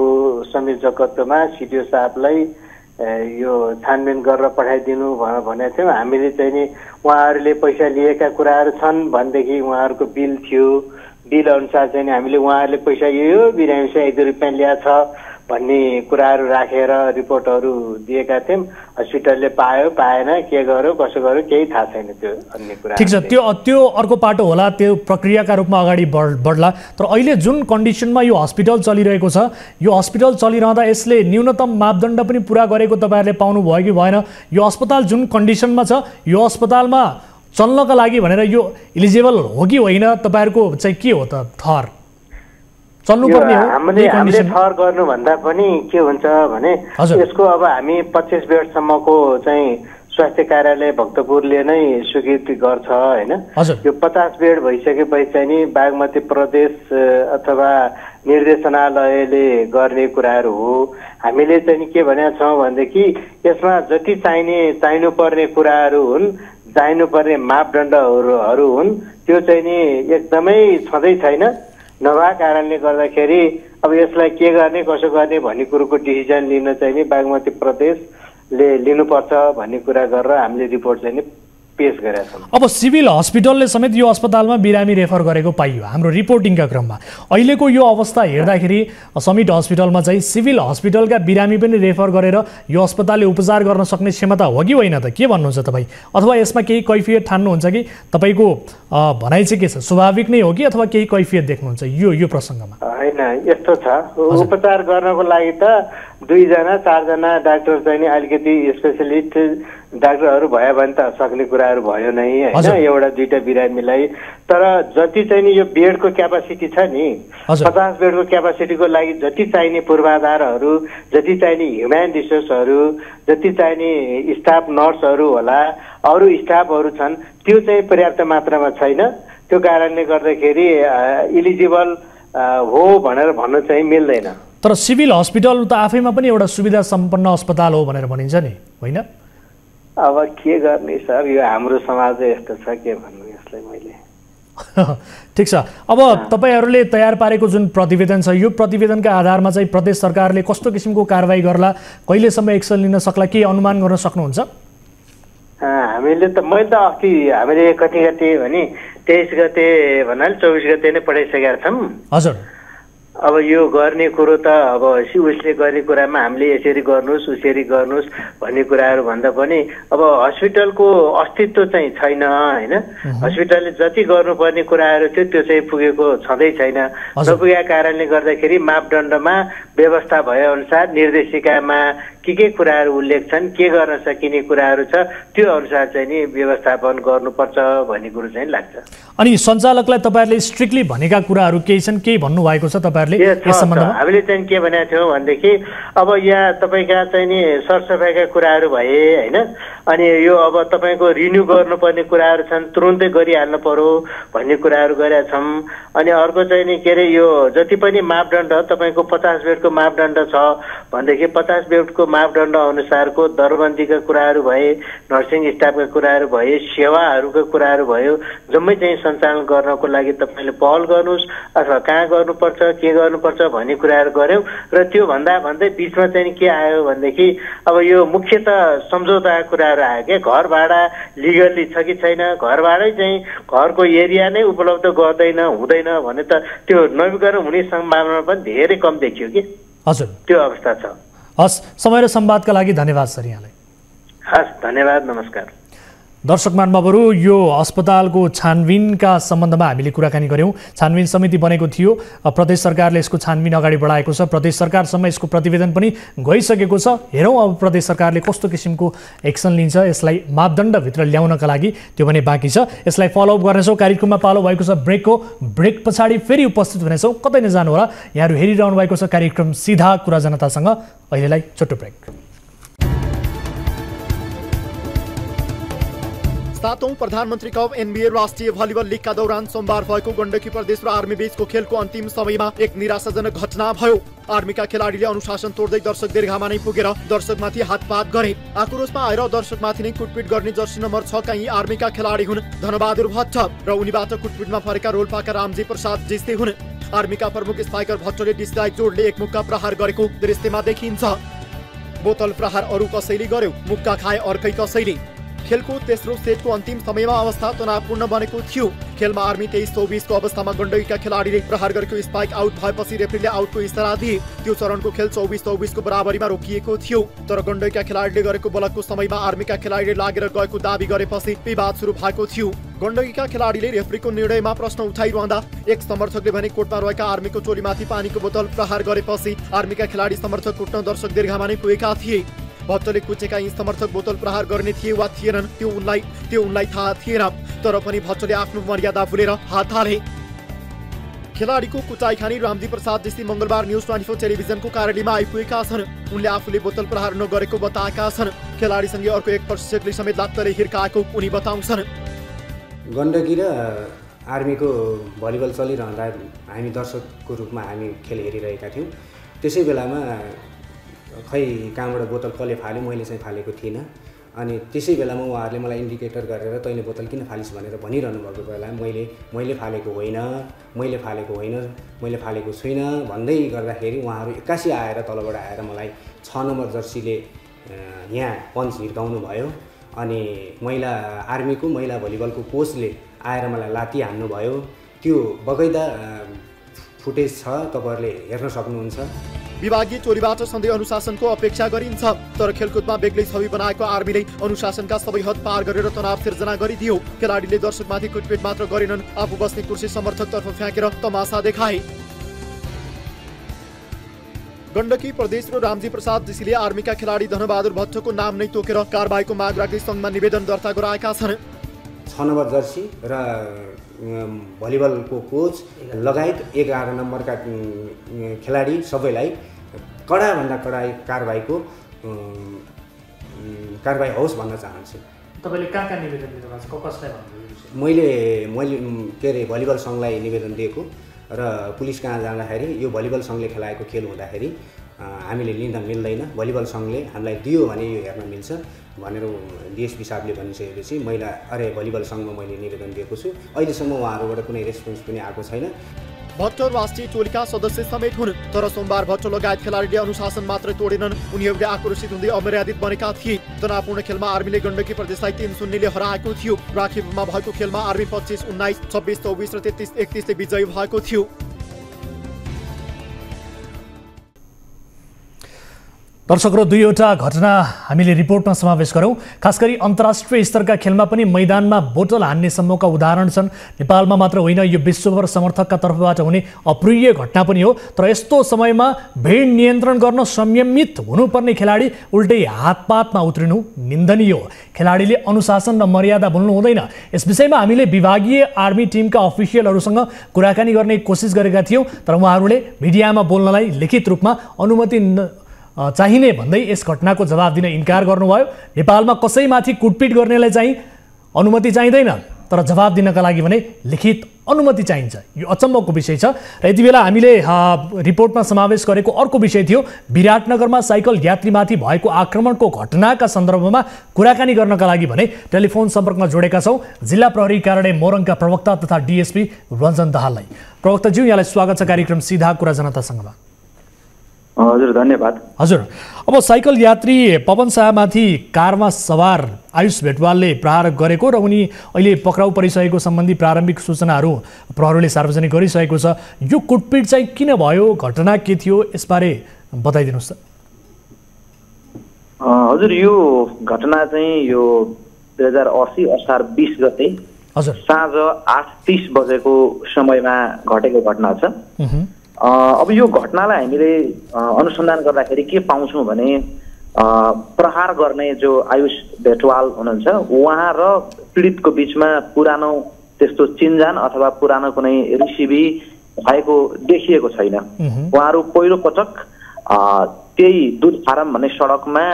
संयोजकत्वमा सिडिओ साहबलाई यो छानबिन गरेर पठाइदिनु भनेको थियौँ। हामीले चाहिँ नि उहाँहरूले पैसा लिएका कुराहरू छन् भनेदेखि उहाँहरूको बिल थियो, बिल अनुसार चाहिँ हामीले उहाँहरूले पैसा यो बिरामीसँग 1-2 रुपियाँ ल्याएको छ भन्ने कुराहरू राखेर रिपोर्टहरू दिएका थियौँ। हस्पिटलले पायो पाएन, के गर्यो कसो गर्यो केही थाहा छैन त्यो अन्य कुरा। ठिक छ, त्यो अर्को पाटो होला, त्यो प्रक्रियाका रूपमा अगाडि बढ्ला। तर अहिले जुन कन्डिसनमा यो हस्पिटल चलिरहेको छ, यो हस्पिटल चलिरहँदा यसले न्यूनतम मापदण्ड पनि पुरा गरेको तपाईँहरूले पाउनुभयो कि भएन? यो अस्पताल जुन कन्डिसनमा छ, यो अस्पतालमा चल्नका लागि भनेर यो इलिजिबल हो कि होइन, तपाईँहरूको चाहिँ के हो त थर? चल्नुपर्ने हो? हामीले थर गर्नुभन्दा पनि के हुन्छ भने यसको अब हामी 25 बेडसम्मको चाहिँ स्वास्थ्य कार्यालय भक्तपुरले नै स्वीकृति गर्छ होइन। यो 50 बेड भइसकेपछि चाहिँ नि बागमती प्रदेश अथवा निर्देशनालयले गर्ने कुराहरू हो। हामीले चाहिँ के भनेका छौँ भनेदेखि यसमा जति चाहिनुपर्ने कुराहरू हुन्, चाहिनुपर्ने मापदण्डहरू हुन्, त्यो चाहिँ नि एकदमै छँदै छैन। नभएको कारणले गर्दाखेरि अब यसलाई के गर्ने कसो गर्ने भन्ने कुरोको डिसिजन लिन चाहिँ नि बागमती प्रदेशले लिनुपर्छ भन्ने कुरा गरेर हामीले रिपोर्ट चाहिँ नि पेश गरेका छौँ। अब सिभिल हस्पिटलले समेत यो अस्पतालमा बिरामी रेफर गरेको पाइयो हाम्रो रिपोर्टिङका क्रममा। अहिलेको यो अवस्था हेर्दाखेरि समिट हस्पिटलमा चाहिँ सिभिल हस्पिटलका बिरामी पनि रेफर गरेर यो अस्पतालले उपचार गर्न सक्ने क्षमता हो कि होइन त, के भन्नुहुन्छ तपाईँ? अथवा यसमा केही कैफियत ठान्नुहुन्छ कि तपाईँको भनाइ चाहिँ के छ, स्वाभाविक नै हो कि अथवा केही कैफियत देख्नुहुन्छ यो प्रसङ्गमा? होइन, यस्तो छ, उपचार गर्नको लागि त 2 जना 4 जना डाक्टर चाहिँ नि अलिकति स्पेसलिस्ट डाक्टरहरू भयो भने त सक्ने कुराहरू भयो नै होइन, एउटा 2टा बिरामीलाई। तर जति चाहिँ नि यो बेडको क्यापासिटी छ नि, 50 बेडको क्यापासिटीको लागि जति चाहिने पूर्वाधारहरू, जति चाहिने ह्युम्यान रिसोर्सहरू, जति चाहिने स्टाफ नर्सहरू होला, अरू स्टाफहरू छन्, त्यो चाहिँ पर्याप्त मात्रामा छैन। त्यो कारणले गर्दाखेरि इलिजिबल हो भनेर भन्न चाहिँ मिल्दैन। तर सिभिल हस्पिटल त आफैमा पनि एउटा सुविधा सम्पन्न अस्पताल हो भनेर भनिन्छ नि, होइन? अब के गर्ने सर, यो हाम्रो समाज यस्तो छ, के भन्नु यसलाई मैले। ठिक छ, अब तपाईँहरूले तयार पारेको जुन प्रतिवेदन छ, यो प्रतिवेदनका आधारमा चाहिँ प्रदेश सरकारले कस्तो किसिमको कारवाही गर्ला, कहिलेसम्म एक्सन लिन सक्ला, के अनुमान गर्न सक्नुहुन्छ? हामीले त मैले त अस्ति हामीले कति गते भने 23 गते भन्नाले 24 गते नै पठाइसकेका छौँ। हजुर। अब यो गर्ने कुरो त अब उसले गर्ने कुरामा हामीले यसरी गर्नुहोस् उसरी गर्नुहोस् भन्ने कुराहरू भन्दा पनि अब हस्पिटलको अस्तित्व चाहिँ छैन होइन। हस्पिटलले जति गर्नुपर्ने कुराहरू थियो त्यो चाहिँ पुगेको छँदै छैन। नपुगेका कारणले गर्दाखेरि मापदण्डमा व्यवस्था भएअनुसार निर्देशिकामा के कुराहरू उल्लेख छन्, के गर्न सकिने कुराहरू छ, त्यो अनुसार चाहिँ नि व्यवस्थापन गर्नुपर्छ भन्ने कुरो चाहिँ लाग्छ। अनि सञ्चालकलाई तपाईँहरूले स्ट्रिक्टली भनेका कुराहरू केही छन्, केही भन्नुभएको छ तपाईँहरूले यस सम्बन्धमा? हामीले चाहिँ के भनेका थियौँ भनेदेखि अब यहाँ तपाईँका चाहिँ नि सरसफाइका कुराहरू भए होइन, अनि यो अब तपाईँको रिन्यू गर्नुपर्ने कुराहरू छन्, तुरुन्तै गरिहाल्नु पर्यो भन्ने कुराहरू गरेका छौँ। अनि अर्को चाहिँ नि के अरे यो जति पनि मापदण्ड तपाईँको 50 बेडको मापदण्ड छ भनेदेखि 50 बेडको मापदण्ड अनुसारको दरबन्दीका कुराहरू भए, नर्सिङ स्टाफका कुराहरू भए, सेवाहरूका कुराहरू भयो, जम्मै चाहिँ सञ्चालन गर्नको लागि तपाईँले पहल गर्नुहोस् अथवा कहाँ गर्नुपर्छ के गर्नुपर्छ भन्ने कुराहरू गऱ्यौँ। र त्यो भन्दै बिचमा चाहिँ के आयो भनेदेखि अब यो मुख्यत सम्झौताका कुराहरू आयो क्या, घर भाडा लिगल्ली छ कि छैन, घर भाडै चाहिँ घरको एरिया नै उपलब्ध गर्दैन हुँदैन भने त त्यो नवीकरण हुने सम्भावना पनि धेरै कम देखियो कि। हजुर, त्यो अवस्था छ। हस्, समय र संवादका लागि धन्यवाद सर यहाँलाई। हस्, धन्यवाद, नमस्कार। दर्शक महानुभावहरू, यो अस्पतालको छानबिनका सम्बन्धमा हामीले कुराकानी गऱ्यौँ। छानबिन समिति बनेको थियो, प्रदेश सरकारले यसको छानबिन अगाडि बढाएको छ, प्रदेश सरकारसम्म यसको प्रतिवेदन पनि गइसकेको छ। हेरौँ अब प्रदेश सरकारले कस्तो किसिमको एक्सन लिन्छ यसलाई मापदण्डभित्र ल्याउनका लागि, त्यो भने बाँकी छ। यसलाई फलोअप गर्नेछौँ। कार्यक्रममा पालो भएको छ ब्रेकको, ब्रेक पछाडि फेरि उपस्थित हुनेछौँ। कतै नजानु होला, यहाँहरू हेरिरहनु भएको छ कार्यक्रम सीधा कुरा जनतासँग। अहिलेलाई छोटो ब्रेक। 7औं प्रधानमन्त्री कप NBA राष्ट्रिय भलिबल लिगका दौरान सोमबार भएको गण्डकी प्रदेश र आर्मी बीचको खेलको अन्तिम समयमा एक निराशाजनक घटना भयो। आर्मीका खेलाडीले अनुशासन तोड्दै दर्शक दीर्घामा नै पुगेर दर्शकमाथि हातपात गरे। आक्रोशमा आएर दर्शकमाथि नै कुटपिट गर्ने जर्सी नम्बर 6 का यी आर्मीका खेलाडी हुन् धनबहादुर भट्ट र उनीबाट कुटपिटमा फरेका रोल्पाका रामजी प्रसाद जिस्ते हुन्। आर्मीका प्रमुख स्पाइकर भट्टले डिसलाई जोडले एक मुक्का प्रहार गरेको दृश्यमा देखिन्छ। बोतल प्रहार अरू कसैले गर्यो, मुक्का खाए अर्कै कसैले। खेलको तेस्रो सेटको अन्तिम समयमा अवस्था तनावपूर्ण बनेको थियो। खेलमा आर्मी 23-24 को अवस्थामा गण्डकीका खेलाडीले प्रहार गरेको स्पाइक आउट भएपछि रेफ्रीले आउटको इशारा दिए। त्यो चरणको खेल 24-24 को बराबरीमा रोकिएको थियो। तर गण्डकीका खेलाडीले गरेको बलकको समयमा आर्मीका खेलाडीले लागेर गएको दाबी गरेपछि विवाद सुरु भएको थियो। गण्डकीका खेलाडीले रेफ्रीको निर्णयमा प्रश्न उठाइरहँदा एक समर्थकले भने कोर्टमा रहेका आर्मीको टोलीमाथि पानीको बोतल प्रहार गरेपछि आर्मीका खेलाडी समर्थक कुट्न दर्शक दीर्घामा नै पुगेका थिए। भट्टले कुचेका यी समर्थक बोतल प्रहार गर्ने थिए वा थिएनन् त्यो उनलाई थाहा थिएन, तर पनि भट्टले आफ्नो मर्यादा भुलेर हात हाले। खेलाडीको कुटाई खानी रामजी प्रसाद जस्ती मंगलबार न्यूज 24 टेलिभिजनको कार्यालयमा आइपुगेका छन्। उनले आफूले बोतल प्रहार नगरेको बताएका छन्। खेलाडीसँगै अर्को एक प्रशिक्षकले समेत लात्तले हिर्काएको उनी बताउँछन्। गण्डकी र आर्मीको भलिबल चलिरहँदा हामी दर्शकको रूपमा हामी खेल हेरिरहेका थियौँ। त्यसै बेलामा खै कहाँबाट बोतल कसले फाल्यो, मैले चाहिँ फालेको थिइनँ। अनि त्यसै बेलामा उहाँहरूले मलाई इन्डिकेटर गरेर तैँले बोतल किन फालिस् भनेर भनिरहनु भएको बेला मैले फालेको होइन, मैले फालेको छुइनँ भन्दै गर्दाखेरि उहाँहरू एक्कासी आएर तलबाट आएर मलाई 6 नम्बर जर्सीले यहाँ पन्च हिर्काउनु भयो। अनि आर्मीको महिला भलिबलको कोचले आएर मलाई लात्ती हान्नुभयो। त्यो बगैँदा फुटेज छ, तपाईँहरूले हेर्न सक्नुहुन्छ। विभागीय टोलीबाट सधैँ अनुशासनको अपेक्षा गरिन्छ, तर खेलकुदमा बेग्लै छवि बनाएको आर्मीले अनुशासनका सबै हद पार गरेर तनाव सिर्जना गरिदियो। खेलाडीले दर्शकमाथि कुटपिट मात्र गरेनन्, आफू बस्ने कुर्सी समर्थकतर्फ फ्याँकेर तमासा देखाए। गण्डकी प्रदेशको रामजी प्रसाद ऋषिले आर्मीका खेलाडी धनबहादुर भट्टको नाम नै तोकेर कारबाहीको माग राख्दै सङ्घमा निवेदन दर्ता गराएका छन्। 6 नम्बर जर्सी र भलिबलको कोच लगायत 11 नम्बरका खेलाडी सबैलाई कडाभन्दा कडा कारबाही होस् भन्न चाहन्छु। तपाईँले कहाँ निवेदन दिनुभएको छ, कसलाई भन्नुहुन्छ? मैले के अरे भलिबल सङ्घलाई निवेदन दिएको र पुलिस कहाँ जाँदाखेरि यो भलिबल सङ्घले खेलाएको खेल हुँदाखेरि हामीले लिन मिल्दैन, भलिबल सङ्घले हामीलाई दियो भने यो हेर्न मिल्छ भनेर डिएसपी साहबले भनिसकेपछि भलिबल सङ्घमा मैले निवेदन दिएको छु। अहिलेसम्म उहाँहरूबाट कुनै रेस्पोन्स पनि आएको छैन। भट्ट राष्ट्रिय टोलीका सदस्य समेत हुन्, तर सोमबार भट्ट लगायत खेलाडीले अनुशासन मात्र तोडेनन्, उनीहरूले आक्रोशित हुँदै अमर्यादित बनेका थिए। तनावपूर्ण खेलमा आर्मीले गण्डकी प्रदेशलाई 3-0 हराएको थियो। राखीमा भएको खेलमा आर्मी 25-19, 26-24 र 33-31 ले विजयी भएको थियो। दर्शक र दुईवटा घटना हामीले रिपोर्टमा समावेश गरौँ। खास गरी अन्तर्राष्ट्रिय स्तरका खेलमा पनि मैदानमा बोतल हान्ने सम्मका उदाहरण छन्। नेपालमा मात्र होइन, यो विश्वभर समर्थकका तर्फबाट हुने अप्रिय घटना पनि हो। तर यस्तो समयमा भिड नियन्त्रण गर्न संयमित हुनुपर्ने खेलाडी उल्टै हातपातमा उत्रिनु निन्दनीय हो। खेलाडीले अनुशासन र मर्यादा बोल्नु हुँदैन। यस विषयमा हामीले विभागीय आर्मी टिमका अफिसियलहरूसँग कुराकानी गर्ने कोसिस गरेका थियौँ, तर उहाँहरूले मिडियामा बोल्नलाई लिखित रूपमा अनुमति चाहिने भन्दै यस घटनाको जवाब दिन इन्कार गर्नुभयो। नेपालमा कसैमाथि कुटपिट गर्नेलाई चाहिँ अनुमति चाहिँदैन, तर जवाब दिनका लागि भने लिखित अनुमति चाहिन्छ। यो अचम्मको विषय छ। र यति बेला हामीले रिपोर्टमा समावेश गरेको अर्को विषय थियो, विराटनगरमा साइकल यात्रीमाथि भएको आक्रमणको घटनाका सन्दर्भमा कुराकानी गर्नका लागि भने टेलिफोन सम्पर्कमा जोडेका छौँ जिल्ला प्रहरी कार्यालय मोरङका प्रवक्ता तथा डिएसपी रञ्जन दाहाललाई। प्रवक्ताज्यू, यहाँलाई स्वागत छ कार्यक्रम सीधा कुरा जनतासँगमा। हजुर, धन्यवाद। हजुर, अब साइकल यात्री पवन शाहमाथि कारमा सवार आयुष भेटवालले प्रहार गरेको र उनी अहिले पक्राउ परिसकेको सम्बन्धी प्रारम्भिक सूचनाहरू प्रहरीले सार्वजनिक गरिसकेको छ। यो कुटपिट चाहिँ किन भयो, घटना के थियो, यसबारे बताइदिनुहोस् त। हजुर, यो घटना चाहिँ यो 2080 असार 20 गते साँझ 8:30 बजेको समयमा घटेको घटना छ। अब यो घटनालाई हामीले अनुसन्धान गर्दाखेरि के पाउँछौँ भने प्रहार गर्ने जो आयुष भेटवाल हुनुहुन्छ उहाँ र पीडितको बिचमा पुरानो त्यस्तो चिनजान अथवा पुरानो कुनै रिसिभी भएको देखिएको छैन। उहाँहरू पहिलो पटक त्यही दुध फारम भन्ने सडकमा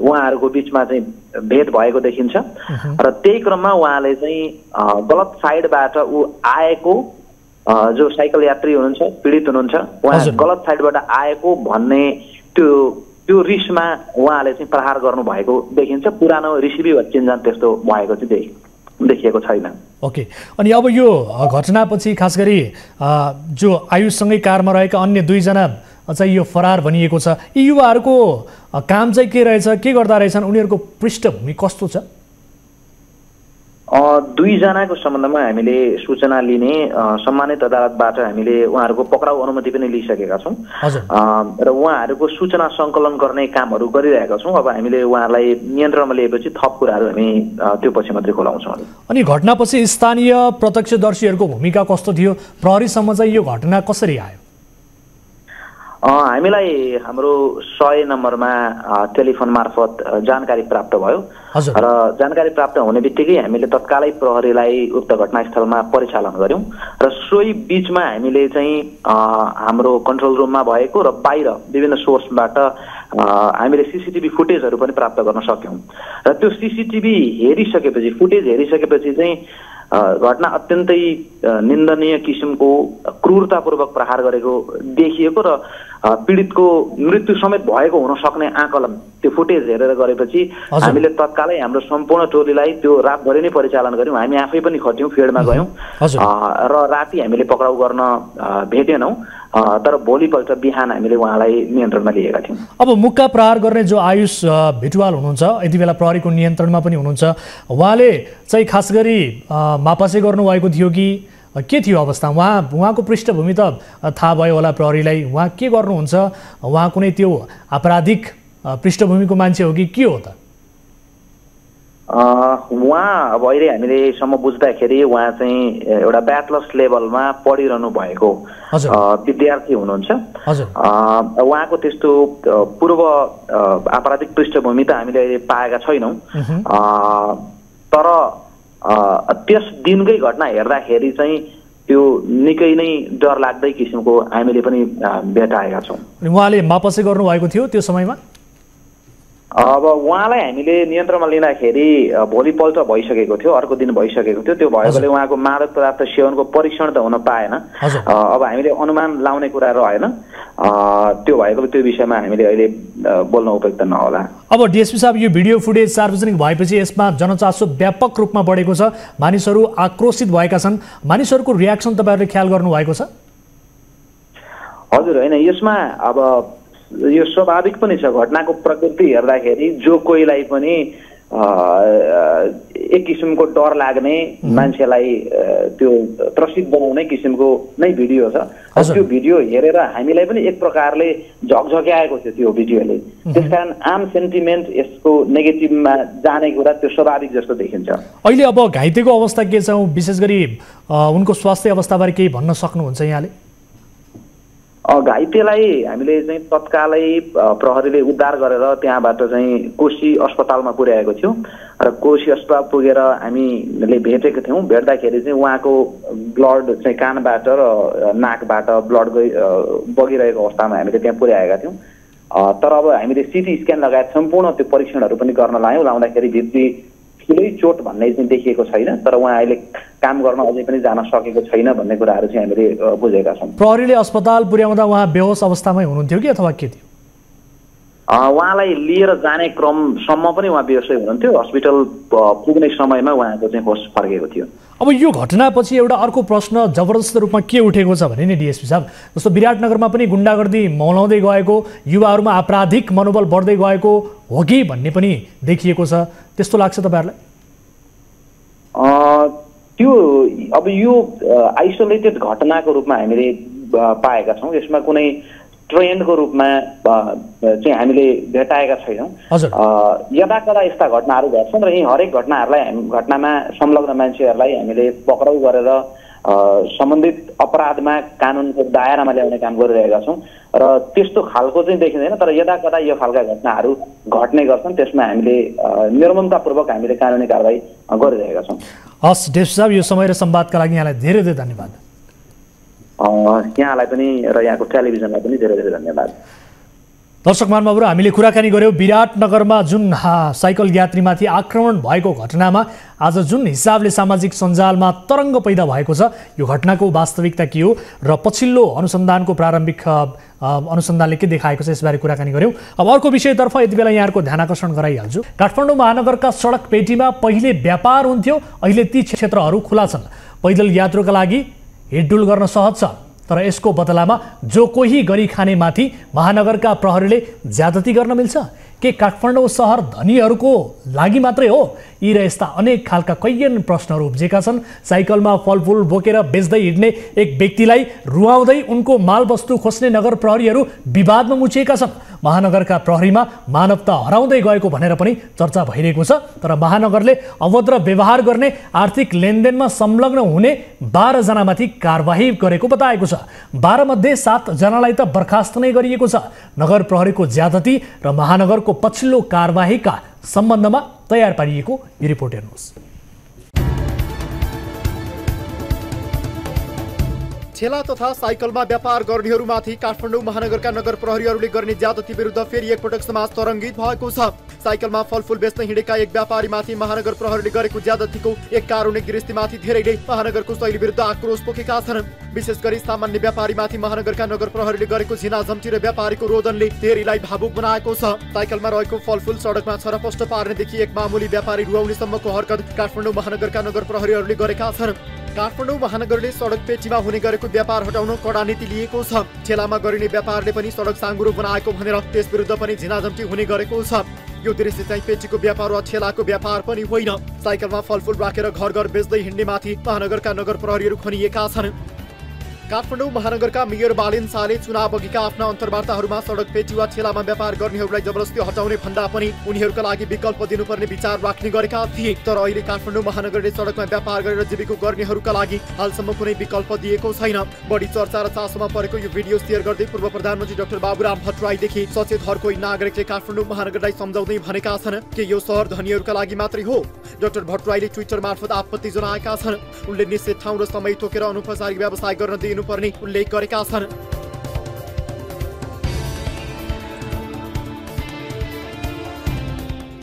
उहाँहरूको बिचमा चाहिँ भेट भएको देखिन्छ र त्यही क्रममा उहाँले चाहिँ गलत साइडबाट ऊ आएको जो साइकल यात्री हुनुहुन्छ पीडित हुनुहुन्छ उहाँ गलत साइडबाट आएको भन्ने त्यो रिसमा उहाँले चाहिँ प्रहार गर्नु भएको देखिन्छ। पुरानो रिसिभी वा चिन्जान त्यस्तो भएको चाहिँ देखिएको छैन। ओके, अनि अब यो घटनापछि खास गरी जो आयुषसँगै कारमा रहेका अन्य 2 जना चाहिँ यो फरार भनिएको छ। यी युवाहरूको काम चाहिँ के रहेछ, के गर्दा रहेछन्, उनीहरूको पृष्ठभूमि कस्तो छ? 2 जनाको सम्बन्धमा हामीले सूचना लिने सम्मानित अदालतबाट हामीले उहाँहरूको पक्राउ अनुमति पनि लिइसकेका छौँ र उहाँहरूको सूचना सङ्कलन गर्ने कामहरू गरिरहेका छौँ। अब हामीले उहाँहरूलाई नियन्त्रणमा लिएपछि थप कुराहरू हामी त्यो पछि मात्रै खुलाउँछौँ। अनि घटनापछि स्थानीय प्रत्यक्षदर्शीहरूको भूमिका कस्तो थियो, प्रहरीसम्म चाहिँ यो घटना कसरी आयो? हामीलाई हाम्रो 100 नम्बरमा टेलिफोन मार्फत जानकारी प्राप्त भयो र जानकारी प्राप्त हुने बित्तिकै हामीले तत्कालै प्रहरीलाई उक्त घटनास्थलमा परिचालन गर्यौँ र सोही बिचमा हामीले चाहिँ हाम्रो कन्ट्रोल रुममा भएको र बाहिर विभिन्न सोर्सबाट हामीले सीसीटीभी फुटेजहरू पनि प्राप्त गर्न सक्यौँ र त्यो सीसीटीभी हेरिसकेपछि फुटेज हेरिसकेपछि चाहिँ घटना अत्यन्तै निन्दनीय किसिमको क्रूरतापूर्वक प्रहार गरेको देखिएको र पीडितको मृत्यु समेत भएको हुन सक्ने आकलन त्यो फुटेज हेरेर गरेपछि हामीले तत्कालै हाम्रो सम्पूर्ण टोलीलाई त्यो रातभरि नै परिचालन गर्यौँ। हामी आफै पनि खट्यौँ, फिल्डमा गयौँ र राति हामीले पक्राउ गर्न भेटेनौँ, तर भोलिपल्ट बिहान हामीले उहाँलाई नियन्त्रणमा लिएका थियौँ। अब मुक्का प्रहार गर्ने जो आयुष भिटुवाल हुनुहुन्छ, यति बेला प्रहरीको नियन्त्रणमा पनि हुनुहुन्छ, उहाँले चाहिँ खास गरी मापासे गर्नुभएको थियो कि के थियो अवस्था? उहाँको पृष्ठभूमि त थाहा भयो होला प्रहरीलाई, उहाँ के गर्नुहुन्छ? उहाँ कुनै त्यो आपराधिक पृष्ठभूमिको मान्छे हो कि के हो त? उहाँ अब अहिलेसम्म बुझ्दाखेरि उहाँ चाहिँ एउटा ब्याचलर्स लेभलमा पढिरहनु भएको विद्यार्थी हुनुहुन्छ। उहाँको त्यस्तो पूर्व आपराधिक पृष्ठभूमि त हामीले अहिले पाएका छैनौँ, तर त्यस दिनकै घटना हेर्दाखेरि चाहिँ त्यो निकै नै डरलाग्दै किसिमको हामीले पनि भेटाएका छौँ। उहाँले मापसे गर्नुभएको थियो त्यो समयमा? अब उहाँलाई हामीले नियन्त्रणमा लिँदाखेरि भोलिपल्ट भइसकेको थियो, अर्को दिन भइसकेको थियो। त्यो भएकोले उहाँको मादक पदार्थ सेवनको परीक्षण त हुन पाएन। अब हामीले अनुमान लाउने कुरा रहेन, त्यो भएकोले त्यो विषयमा हामीले अहिले बोल्न उपयुक्त नहोला। अब डिएसपी साहब, यो भिडियो फुटेज सार्वजनिक भएपछि यसमा जनचासो व्यापक रूपमा बढेको छ, मानिसहरू आक्रोशित भएका छन्, मानिसहरूको रियाक्सन तपाईँहरूले ख्याल गर्नुभएको छ? हजुर, होइन, यसमा अब यो स्वाभाविक पनि छ। घटनाको प्रकृति हेर्दाखेरि जो कोहीलाई पनि एक किसिमको डर लाग्ने, मान्छेलाई त्यो त्रसित बनाउने किसिमको नै भिडियो छ। त्यो भिडियो हेरेर हामीलाई पनि एक प्रकारले झकझक्याएको थियो त्यो भिडियोले। त्यसकारण आम सेन्टिमेन्ट यसको नेगेटिभमा जाने कुरा त्यो स्वाभाविक जस्तो देखिन्छ। अहिले अब घाइतेको अवस्था के छ? विशेष गरी उनको स्वास्थ्य अवस्थाबारे केही भन्न सक्नुहुन्छ यहाँले? घाइतेलाई हामीले चाहिँ तत्कालै प्रहरीले उद्धार गरेर त्यहाँबाट चाहिँ कोशी अस्पतालमा पुर्याएको थियौँ र कोशी अस्पताल पुगेर हामीले भेटेको थियौँ। भेट्दाखेरि चाहिँ उहाँको ब्लड चाहिँ कानबाट र नाकबाट ब्लड बगिरहेको अवस्थामा हामीले त्यहाँ पुर्याएका थियौँ। तर अब हामीले सिटी स्क्यान लगायत सम्पूर्ण त्यो परीक्षणहरू पनि गर्न लायौँ। लाउँदाखेरि भित्री ठुलै चोट भन्ने चाहिँ देखिएको छैन, तर उहाँ अहिले काम गर्न अझै पनि जान सकेको छैन भन्ने कुराहरू चाहिँ हामीले बुझेका छौँ। प्रहरीले अस्पताल पुर्याउँदा उहाँ बेहोस अवस्थामै हुनुहुन्थ्यो कि अथवा के थियो? उहाँलाई लिएर जाने क्रमसम्म पनि उहाँ बेहोसै हुनुहुन्थ्यो। हस्पिटल पुग्ने समयमा उहाँको चाहिँ होस फर्केको थियो। अब यो घटनापछि एउटा अर्को प्रश्न जबरजस्त रूपमा के उठेको छ भने नि डिएसपी साहब, जस्तो विराटनगरमा पनि गुण्डागर्दी मौलाउँदै गएको, युवाहरूमा आपराधिक मनोबल बढ्दै गएको हो कि भन्ने पनि देखिएको छ, त्यस्तो लाग्छ तपाईँहरूलाई? त्यो अब यो आइसोलेटेड घटनाको रूपमा हामीले पाएका छौँ। यसमा कुनै ट्रेन्डको रूपमा चाहिँ हामीले भेटाएका छैनौँ। यदाकदा यस्ता घटनाहरू घट्छन् र यी हरेक घटनामा संलग्न मान्छेहरूलाई हामीले पक्राउ गरेर सम्बन्धित अपराधमा कानुनको दायरामा ल्याउने काम गरिरहेका छौँ र त्यस्तो खालको चाहिँ देखिँदैन। तर यदाकदा यो खालका घटनाहरू घट्ने गर्छन्, त्यसमा हामीले निर्ममतापूर्वक हामीले कानुनी कारबाही गरिरहेका छौँ। हस् डिएसपी साहब, यो समय र संवादका लागि यहाँलाई धेरै धेरै धन्यवाद। यहाँलाई पनि र यहाँको टेलिभिजनलाई पनि धेरै धेरै धन्यवाद। दर्शक महानुभावहरू, हामीले कुराकानी गर्यौँ विराटनगरमा जुन साइकल यात्रीमाथि आक्रमण भएको घटनामा आज जुन हिसाबले सामाजिक सञ्जालमा तरङ्ग पैदा भएको छ, यो घटनाको वास्तविकता के हो र पछिल्लो अनुसन्धानको प्रारम्भिक अनुसन्धानले के देखाएको छ, यसबारे कुराकानी गर्यौँ। अब अर्को विषयतर्फ यति बेला यहाँहरूको ध्यान आकर्षण गराइहाल्छु। काठमाडौँ महानगरका सडक पेटीमा पहिले व्यापार हुन्थ्यो, अहिले ती क्षेत्रहरू खुला छन्। पैदल यात्रुका लागि हिँडडुल गर्न सहज छ, तर यसको बदलामा जो कोही गरी खाने माथि महानगरका प्रहरीले ज्यादती गर्न मिल्छ के? काठमाडौँ सहर धनीहरूको लागि मात्रै हो? यी र यस्ता अनेक खालका कैयन प्रश्नहरू उब्जेका छन्। साइकलमा फलफुल बोकेर बेच्दै हिँड्ने एक व्यक्तिलाई रुवाउँदै उनको मालवस्तु खोज्ने नगर प्रहरीहरू विवादमा मुछिएका छन्। महानगरका प्रहरीमा मानवता हराउँदै गएको भनेर पनि चर्चा भइरहेको छ। तर महानगरले अभद्र व्यवहार गर्ने, आर्थिक लेनदेनमा संलग्न हुने 12 जनामाथि कारबाही गरेको बताएको छ। 12 मध्ये 7 जनालाई त बर्खास्त नै गरिएको छ। नगर प्रहरीको ज्यादती र महानगरको पछिल्लो कारबाहीका सम्बन्धमा तयार पारिएको यो रिपोर्ट हेर्नुहोस्। ठेला तथा साइकलमा व्यापार गर्नेहरूमाथि काठमाडौँ महानगरका नगर प्रहरीहरूले गर्ने ज्यादती विरुद्ध फेरि एकपटक समाज तरङ्गित भएको छ। साइकलमा फलफुल बेच्न हिँडेका एक व्यापारीमाथि महानगर प्रहरीले गरेको ज्यादतीको एक कारुणिक गृहस्थीमाथि धेरैले महानगरको शैली विरुद्ध आक्रोश पोखेका छन्। विशेष गरी सामान्य व्यापारीमाथि महानगरका नगर प्रहरीले गरेको झिनाझम्टी र व्यापारीको रोदनले धेरैलाई भावुक बनाएको छ। साइकलमा रहेको फलफुल सडकमा छरपष्ट पार्नेदेखि एक मामुली व्यापारी रुवाउनेसम्मको हरकत काठमाडौँ महानगरका नगर प्रहरीहरूले गरेका छन्। काठमाडौँ महानगरले सडक पेटीमा हुने गरेको व्यापार हटाउन कडा नीति लिएको छ। ठेलामा गरिने व्यापारले पनि सडक साँघुरो बनाएको भनेर त्यस विरुद्ध पनि झिनाझम्टी हुने गरेको छ। यो दृश्य चाहिँ पेटीको व्यापार वा ठेलाको व्यापार पनि होइन। साइकलमा फलफुल राखेर घर घर बेच्दै हिँड्ने माथि महानगरका नगर प्रहरीहरू खनिएका छन्। काठमाडौँ महानगरका मेयर बालेन शाहले चुनाव अघिका आफ्ना अन्तर्वार्ताहरूमा सडक पेटी वा ठेलामा व्यापार गर्नेहरूलाई जबरजस्ती हटाउने भन्दा पनि उनीहरूका लागि विकल्प दिनुपर्ने विचार राख्ने गरेका थिए। तर अहिले काठमाडौँ महानगरले सडकमा व्यापार गरेर जीविका गर्नेहरूका लागि हालसम्म कुनै विकल्प दिएको छैन। बढी चर्चा र चासोमा परेको यो भिडियो शेयर गर्दै पूर्व प्रधानमन्त्री डाक्टर बाबुराम भट्टराईदेखि सचेत हर कोही नागरिकले काठमाडौँ महानगरलाई सम्झाउँदै भनेका छन् कि यो सहर धनीहरूका लागि मात्रै हो। डाक्टर भट्टराईले ट्विटर मार्फत आपत्ति जनाएका छन्। उनले निश्चित ठाउँ र समय तोकेर अनौपचारिक व्यवसाय गर्न दिनुपर्ने उल्लेख गरेका छन्।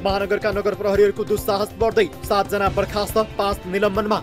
महानगरका नगर प्रहरीहरूको दुस्साहस बढ्दै 7 जना बर्खास्त 5 निलम्बनमा।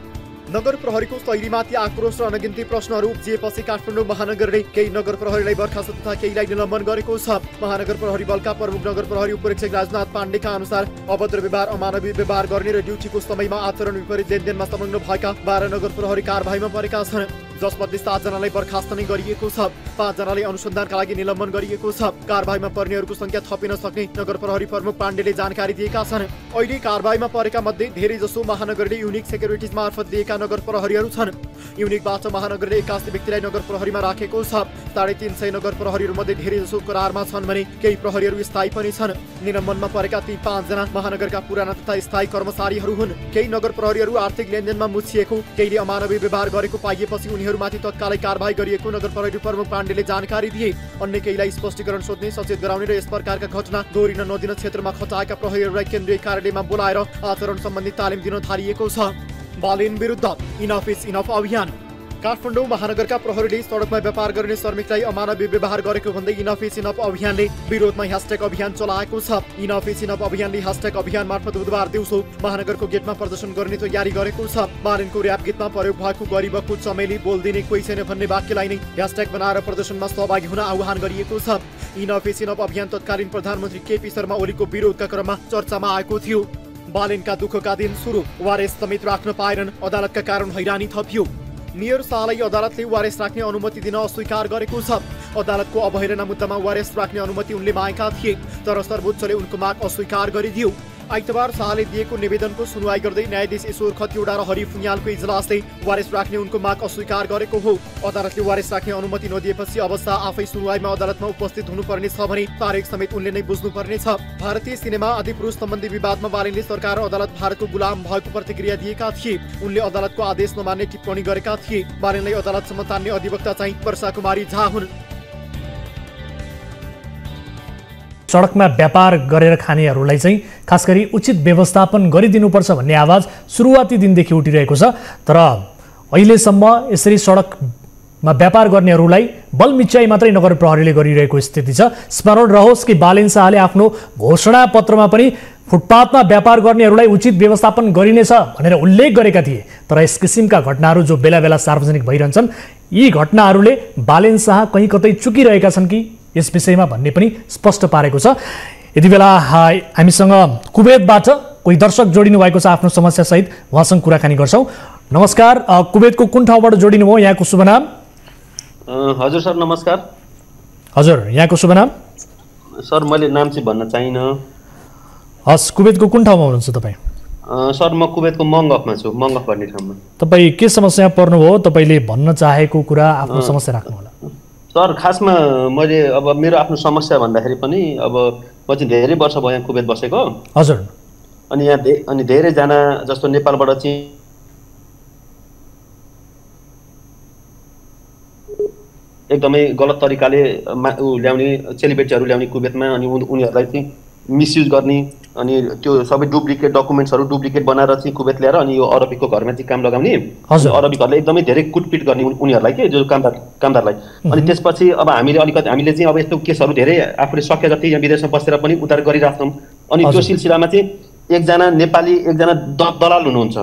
नगर प्रहरीको शैलीमाथि आक्रोश र अनगिन्ती प्रश्नहरू उब्जिएपछि काठमाडौँ महानगरले केही नगर प्रहरीलाई बर्खास्त तथा केहीलाई निलम्बन गरेको छ। महानगर प्रहरी बलका प्रमुख नगर प्रहरी उपरीक्षक राजनाथ पाण्डेका अनुसार अभद्र व्यवहार, अमानवीय व्यवहार गर्ने र ड्युटीको समयमा आचरण विपरीत लेनदेनमा संलग्न भएका 12 नगर प्रहरी कारबाहीमा परेका छन्, जसमध्ये 7 जनालाई बर्खास्त नै गरिएको छ। 5 जनालाई अनुसन्धानका लागि निलम्बन गरिएको छ। कारबाहीमा पर्नेहरूको संख्या थपिन सक्ने नगर प्रहरी प्रमुख पाण्डेले जानकारी दिएका छन्। अहिले कारबाहीमा परेका मध्ये धेरै जसो महानगरले युनिक सेक्युरिटिज मार्फत दिएका नगर प्रहरीहरू छन्। युनिकबाट महानगरले 81 व्यक्तिलाई नगर प्रहरीमा राखेको छ। 350 नगर प्रहरीहरू मध्ये धेरै जसो करारमा छन् भने केही प्रहरीहरू स्थायी पनि छन्। निलम्बनमा परेका ती 5 जना महानगरका पुराना तथा स्थायी कर्मचारीहरू हुन्। केही नगर प्रहरीहरू आर्थिक लेनदेनमा मुछिएको, केहीले अमानवीय व्यवहार गरेको पाइएपछि उनीहरूमाथि तत्कालै कारबाही गरिएको नगर प्रहरी प्रमुख पाण्डेले जानकारी दिए। अन्य केहीलाई स्पष्टीकरण सोध्ने, सचेत गराउने र यस प्रकारका घटना दोहोरिन नदिन क्षेत्रमा खटाएका प्रहरीहरूलाई केन्द्रीय कार्यालयमा बोलाएर आचरण सम्बन्धी तालिम दिन थालिएको छ। बालेन विरुद्ध इनफ इज इनफ अभियान। काठमाडौँ महानगरका प्रहरीले सडकमा व्यापार गर्ने श्रमिकलाई अमानवीय व्यवहार गरेको भन्दै इनफ इज इनफ अभियानले विरोधमा ह्यासट्याग अभियान चलाएको छ। इनफ इज इनफ अभियानले ह्यासट्याग अभियान मार्फत बुधबार दिउँसो महानगरको गेटमा प्रदर्शन गर्ने तयारी गरेको छ। बालेनको र्याप गीतमा प्रयोग भएको गरिबको चमेली बोल्दिने कोही छैन भन्ने वाक्यलाई नै ह्यासट्याग बनाएर प्रदर्शनमा सहभागी हुन आह्वान गरिएको छ। इनफ इज इनफ अभियान तत्कालीन प्रधानमन्त्री केपी शर्मा ओलीको विरोधका क्रममा चर्चामा आएको थियो। बालेनका दुःखका दिन सुरु, वारेस समेत राख्न पाएनन्, अदालतका कारण हैरानी थपियो। मेयर शाहलाई अदालतले वारेस राख्ने अनुमति दिन अस्वीकार गरेको छ। अदालतको अवहेलना मुद्दामा वारेस राख्ने अनुमति उनले मागेका थिए, तर सर्वोच्चले उनको माग अस्वीकार गरिदियो। आइतबार शाहले दिएको निवेदनको सुनवाई गर्दै न्यायाधीश ईश्वर खतिवडा र हरि फुन्यालको इजलासले वारेस राख्ने उनको माग अस्वीकार गरेको हो। अदालतले वारेस राख्ने अनुमति नदिएपछि अब शाह आफै सुनवाईमा अदालतमा उपस्थित हुनुपर्ने छ भने तारिख समेत उनले नै बुझ्नुपर्ने छ। भारतीय सिनेमा आदिपुरुष सम्बन्धी विवादमा बालेनले सरकार र अदालत भारतको गुलाम भएको प्रतिक्रिया दिएका थिए। उनले अदालतको आदेश नमान्ने टिप्पणी गरेका थिए। बालेनलाई अदालतसम्म तान्ने अधिवक्ता चाहिँ वर्षा कुमारी झा हुन्। सडकमा व्यापार गरेर खानेहरूलाई चाहिँ खास गरी उचित व्यवस्थापन गरिदिनुपर्छ भन्ने आवाज सुरुवाती दिनदेखि उठिरहेको छ। तर अहिलेसम्म यसरी सडकमा व्यापार गर्नेहरूलाई बलमिच्याई मात्रै नगर प्रहरीले गरिरहेको स्थिति छ। स्मरण रहोस् कि बालेन शाहले आफ्नो घोषणा पत्रमा पनि फुटपाथमा व्यापार गर्नेहरूलाई उचित व्यवस्थापन गरिनेछ भनेर उल्लेख गरेका थिए। तर यस किसिमका घटनाहरू जो बेला बेला सार्वजनिक भइरहन्छन्, यी घटनाहरूले बालेन शाह कहीँ कतै चुकिरहेका छन् कि यस विषयमा भन्ने पनि स्पष्ट पारेको छ। यति बेला हामीसँग कुवेतबाट कोही दर्शक जोडिनु भएको छ आफ्नो समस्यासहित, उहाँसँग कुराकानी गर्छौँ। नमस्कार, कुवेतको कुन ठाउँबाट जोडिनु भयो? यहाँको शुभ नाम? हजुर सर नमस्कार। हजुर, यहाँको शुभ नाम? सर मैले नाम चाहिँ भन्न चाहिनँ। हस्, कुवेतको कुन ठाउँमा हुनुहुन्छ तपाईँ? सर म कुवेतको मङ्गफमा छु, मङ्गफ भन्ने ठाउँमा। तपाईँ के समस्या पर्नुभयो? तपाईँले भन्न चाहेको कुरा, आफ्नो समस्या राख्नु होला। सर खासमा मैले अब मेरो आफ्नो समस्या भन्दाखेरि पनि अब म चाहिँ धेरै वर्ष भयो यहाँ कुवेत बसेको। हजुर। अनि यहाँ धेरैजना जस्तो नेपालबाट चाहिँ एकदमै गलत तरिकाले ल्याउने चेलीबेटीहरू ल्याउने कुवेतमा, अनि उनीहरूलाई चाहिँ मिसयुज गर्ने, अनि त्यो सबै डुप्लिकेट डकुमेन्ट्सहरू डुप्लिकेट बनाएर चाहिँ कुवेत ल्याएर अनि यो अरबीको घरमा चाहिँ काम लगाउने, अरबीहरूले एकदमै धेरै कुटपिट गर्ने उनीहरूलाई के जो कामदारलाई। अनि त्यसपछि अब हामीले चाहिँ अब यस्तो केसहरू धेरै आफूले सके जति यहाँ विदेशमा बसेर पनि उद्धार गरिराख्छौँ। अनि त्यो सिलसिलामा चाहिँ एकजना नेपाली एकजना दलाल हुनुहुन्छ,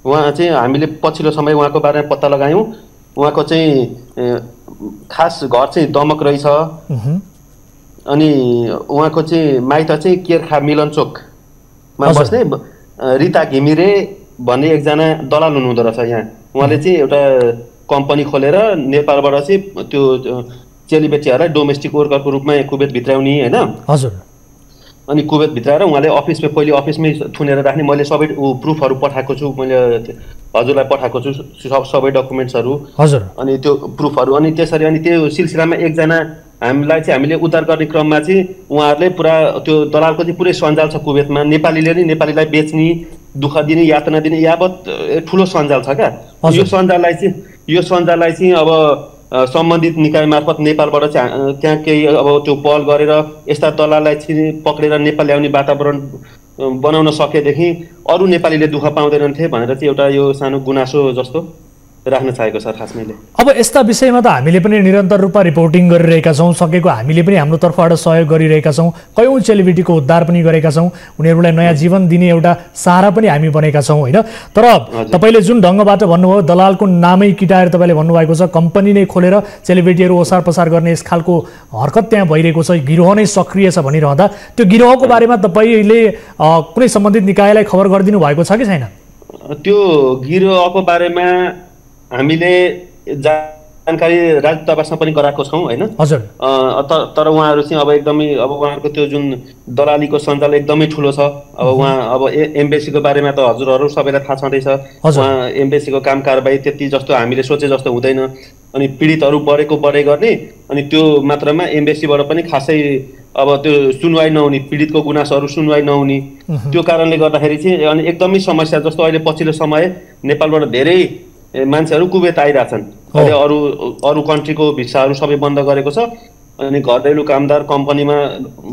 उहाँ चाहिँ हामीले पछिल्लो समय उहाँको बारेमा पत्ता लगायौँ। उहाँको चाहिँ खास घर चाहिँ दमक रहेछ अनि उहाँको चाहिँ माइत चाहिँ केरखा मिलनचोकमा बस्ने रिता घिमिरे भन्ने एकजना दलाल हुनुहुँदो रहेछ यहाँ। उहाँले चाहिँ एउटा कम्पनी खोलेर नेपालबाट चाहिँ त्यो चेलीबेटीहरूलाई डोमेस्टिक वर्करको रूपमा कुवेत भित्राउने होइन। हजुर। अनि कुवेत भित्राएर उहाँले अफिसमै पहिले अफिसमै थुनेर राख्ने। मैले सबै प्रुफहरू पठाएको छु, मैले हजुरलाई पठाएको छु सबै डकुमेन्ट्सहरू। हजुर। अनि त्यो प्रुफहरू अनि त्यसरी अनि त्यो सिलसिलामा एकजना हामीलाई चाहिँ हामीले उद्धार गर्ने क्रममा चाहिँ उहाँहरूले पुरा त्यो दलालको चाहिँ पुरै सञ्जाल छ कुवेतमा। नेपालीले नि नेपालीलाई बेच्ने, दुःख दिने, यातना दिने यावत ठुलो सञ्जाल छ क्या। यो सञ्जाललाई चाहिँ अब सम्बन्धित निकाय मार्फत नेपालबाट चाहिँ त्यहाँ केही अब त्यो पहल गरेर यस्ता दलाललाई चाहिँ पक्रेर नेपाल ल्याउने वातावरण बनाउन सकेदेखि अरू नेपालीले दुःख पाउँदैनथे भनेर चाहिँ एउटा यो सानो गुनासो जस्तो राख्न चाहेको छ खास मैले। अब यस्ता विषयमा त हामीले पनि निरन्तर रूपमा रिपोर्टिङ गरिरहेका छौँ, सकेको हामीले पनि हाम्रो तर्फबाट सहयोग गरिरहेका छौँ, कयौँ सेलिब्रिटीको उद्धार पनि गरेका छौँ, उनीहरूलाई नयाँ जीवन दिने एउटा सहारा पनि हामी बनेका छौँ होइन। तर तपाईँले जुन ढङ्गबाट भन्नुभयो दलालको नामै किटाएर तपाईँले भन्नुभएको छ, कम्पनी नै खोलेर सेलिब्रिटीहरू ओसार पसार गर्ने यस खालको हरकत त्यहाँ भइरहेको छ, गिरोह नै सक्रिय छ भनिरहँदा त्यो गिरोहको बारेमा तपाईँले कुनै सम्बन्धित निकायलाई खबर गरिदिनु भएको छ कि छैन? त्यो गिरोहको बारेमा हामीले जानकारी राजदूतावासमा पनि गराएको छौँ होइन। हजुर। तर उहाँहरू चाहिँ अब एकदमै अब उहाँहरूको त्यो जुन दलालीको सञ्जाल एकदमै ठुलो छ। अब उहाँ अब एम्बेसीको बारेमा त हजुरहरू सबैलाई थाहा छँदैछ। उहाँ एम्बेसीको काम कारबाही त्यति जस्तो हामीले सोचे जस्तो हुँदैन। अनि पीडितहरू बढेको बढे गर्ने अनि त्यो मात्रामा एम्बेसीबाट पनि खासै अब त्यो सुनवाई नहुने, पीडितको गुनासोहरू सुनवाई नहुने, त्यो कारणले गर्दाखेरि चाहिँ अनि एकदमै समस्या जस्तो अहिले पछिल्लो समय नेपालबाट धेरै मान्छेहरू कुवेत आइरहेछन्। अहिले अरू कन्ट्रीको भिसाहरू सबै बन्द गरेको छ अनि घरेलु कामदार कम्पनीमा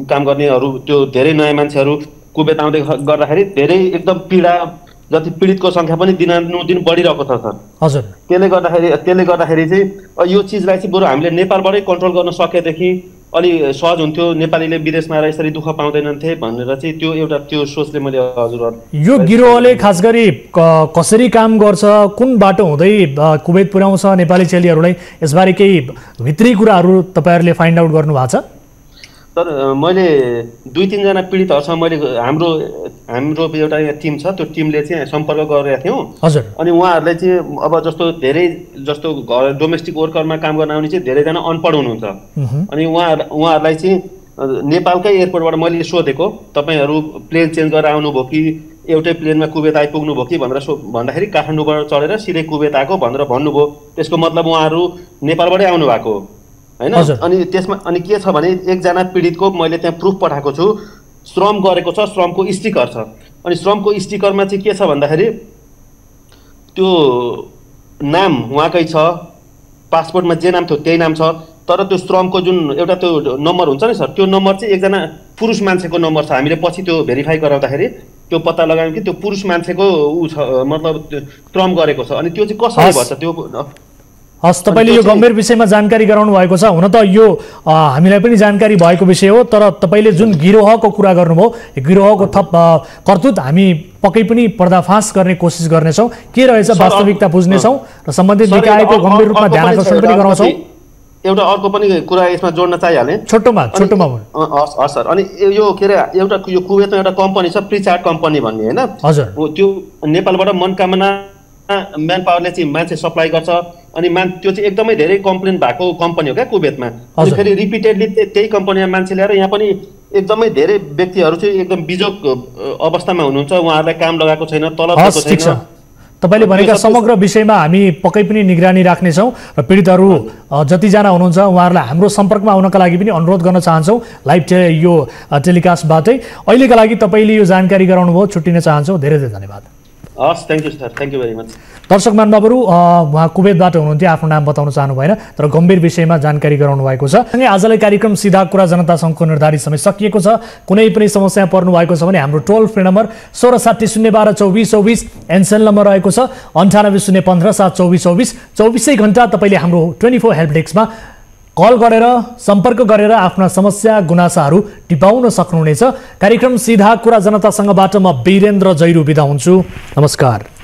काम गर्नेहरू त्यो धेरै नयाँ मान्छेहरू कुवेत आउँदै गर्दाखेरि धेरै एकदम पीडा जति पीडितको सङ्ख्या पनि दिनानुदिन बढिरहेको छ सर। हजुर। त्यसले गर्दाखेरि चाहिँ यो चिजलाई चाहिँ बरु हामीले नेपालबाटै कन्ट्रोल गर्न सकेदेखि अलि सहज हुन्थ्यो, नेपालीले विदेशमा आएर यसरी दुःख पाउँदैनथे भनेर चाहिँ त्यो एउटा त्यो सोचले मैले हजुरहरू। यो गिरोहले खास गरी कसरी काम गर्छ, कुन बाटो हुँदै कुवेत पुर्याउँछ नेपाली चेलीहरूलाई, यसबारे केही भित्री कुराहरू तपाईँहरूले फाइन्ड आउट गर्नु भएको छ? सर मैले 2-3जना पीडितहरूसँग मैले हाम्रो एउटा टिम छ, त्यो टिमले चाहिँ सम्पर्क गरेका थियौँ। हजुर। अनि उहाँहरूले चाहिँ अब जस्तो धेरै जस्तो घर डोमेस्टिक वर्करमा काम गर्न आउने चाहिँ धेरैजना अनपढ हुनुहुन्छ। अनि उहाँहरूलाई चाहिँ नेपालकै एयरपोर्टबाट मैले सोधेको तपाईँहरू प्लेन चेन्ज गरेर आउनुभयो कि एउटै प्लेनमा कुवेत आइपुग्नु भयो कि भनेर भन्दाखेरि काठमाडौँबाट चढेर सिधै कुवेत आएको भनेर भन्नुभयो। त्यसको मतलब उहाँहरू नेपालबाटै आउनु भएको होइन। अनि त्यसमा अनि के छ भने एकजना पीडितको मैले त्यहाँ प्रुफ पठाएको छु, श्रम गरेको छ, श्रमको स्टिकर छ। अनि श्रमको स्टिकरमा चाहिँ के छ भन्दाखेरि त्यो नाम उहाँकै छ, पासपोर्टमा जे नाम थियो त्यही नाम छ, तर त्यो श्रमको जुन एउटा त्यो नम्बर हुन्छ नि सर, त्यो नम्बर चाहिँ एकजना पुरुष मान्छेको नम्बर छ। हामीले पछि त्यो भेरिफाई गराउँदाखेरि त्यो पत्ता लगायौँ कि त्यो पुरुष मान्छेको ऊ छ, मतलब श्रम गरेको छ। अनि त्यो चाहिँ कसरी भन्छ त्यो? हस्, तपाईँले यो गम्भीर विषयमा जानकारी गराउनु भएको छ। हुन त यो हामीलाई पनि जानकारी भएको विषय हो, तर तपाईँले जुन गिरोहको कुरा गर्नुभयो, यो गिरोहको थप कर्तुत हामी पक्कै पनि पर्दाफास गर्ने कोसिस गर्नेछौँ, के रहेछ वास्तविकता बुझ्नेछौँ र सम्बन्धित निकायको गम्भीर रूपमा ध्यान आकर्षण पनि गराउँछौँ। एउटा अर्को पनि कुरा यसमा जोड्न चाहिहालेँ, छोटोमा। हस् सर। अनि यो के अरे एउटा यो कुवेतमा एउटा कम्पनी छ, प्रिचार्ट कम्पनी भन्ने होइन। हजुर। त्यो नेपालबाट मनकामना म्यान पावरले चाहिँ मान्छे सप्लाई गर्छ। अनि त्यो चाहिँ एकदमै धेरै कम्प्लेन भएको कम्पनी हो क्या कुवेतमा। अनि फेरि रिपिटेडली त्यही कम्पनीमा मान्छे ल्याएर यहाँ पनि एकदमै धेरै व्यक्तिहरू चाहिँ एकदम बिजोग अवस्थामा हुनुहुन्छ, उहाँहरूलाई काम लगाएको छैन, तलब दिएको छैन। तपाईँले भनेका समग्र विषयमा हामी पक्कै पनि निगरानी राख्नेछौँ र पीडितहरू जतिजना हुनुहुन्छ उहाँहरूलाई हाम्रो सम्पर्कमा आउनका लागि पनि अनुरोध गर्न चाहन्छौँ लाइभ यो टेलिकास्टबाटै। अहिलेका लागि तपाईँले यो जानकारी गराउनुभयो, छुट्टिन चाहन्छौँ। धेरै धेरै धन्यवाद। हस्, thank you sir, thank you very much. दर्शक महानुभावहरू, उहाँ कुवेतबाट हुनुहुन्थ्यो, आफ्नो नाम बताउन चाहनु भएन, तर गम्भीर विषयमा जानकारी गराउनु भएको छ। सँगै आजलाई कार्यक्रम सीधा कुरा जनता सङ्घको निर्धारित समय सकिएको छ। कुनै पनि समस्या पर्नु भएको छ भने हाम्रो टोल फ्री नम्बर 1660122424 एनसेल नम्बर रहेको छ 9801572424। 24 घण्टा तपाईँले हाम्रो 24 हेल्प डेस्कमा कल गरेर सम्पर्क गरेर आफ्ना समस्या गुनासाहरू टिपाउन सक्नुहुनेछ। कार्यक्रम सीधा कुरा जनतासँगबाट म वीरेन्द्र जैरू बिदा हुन्छु। नमस्कार।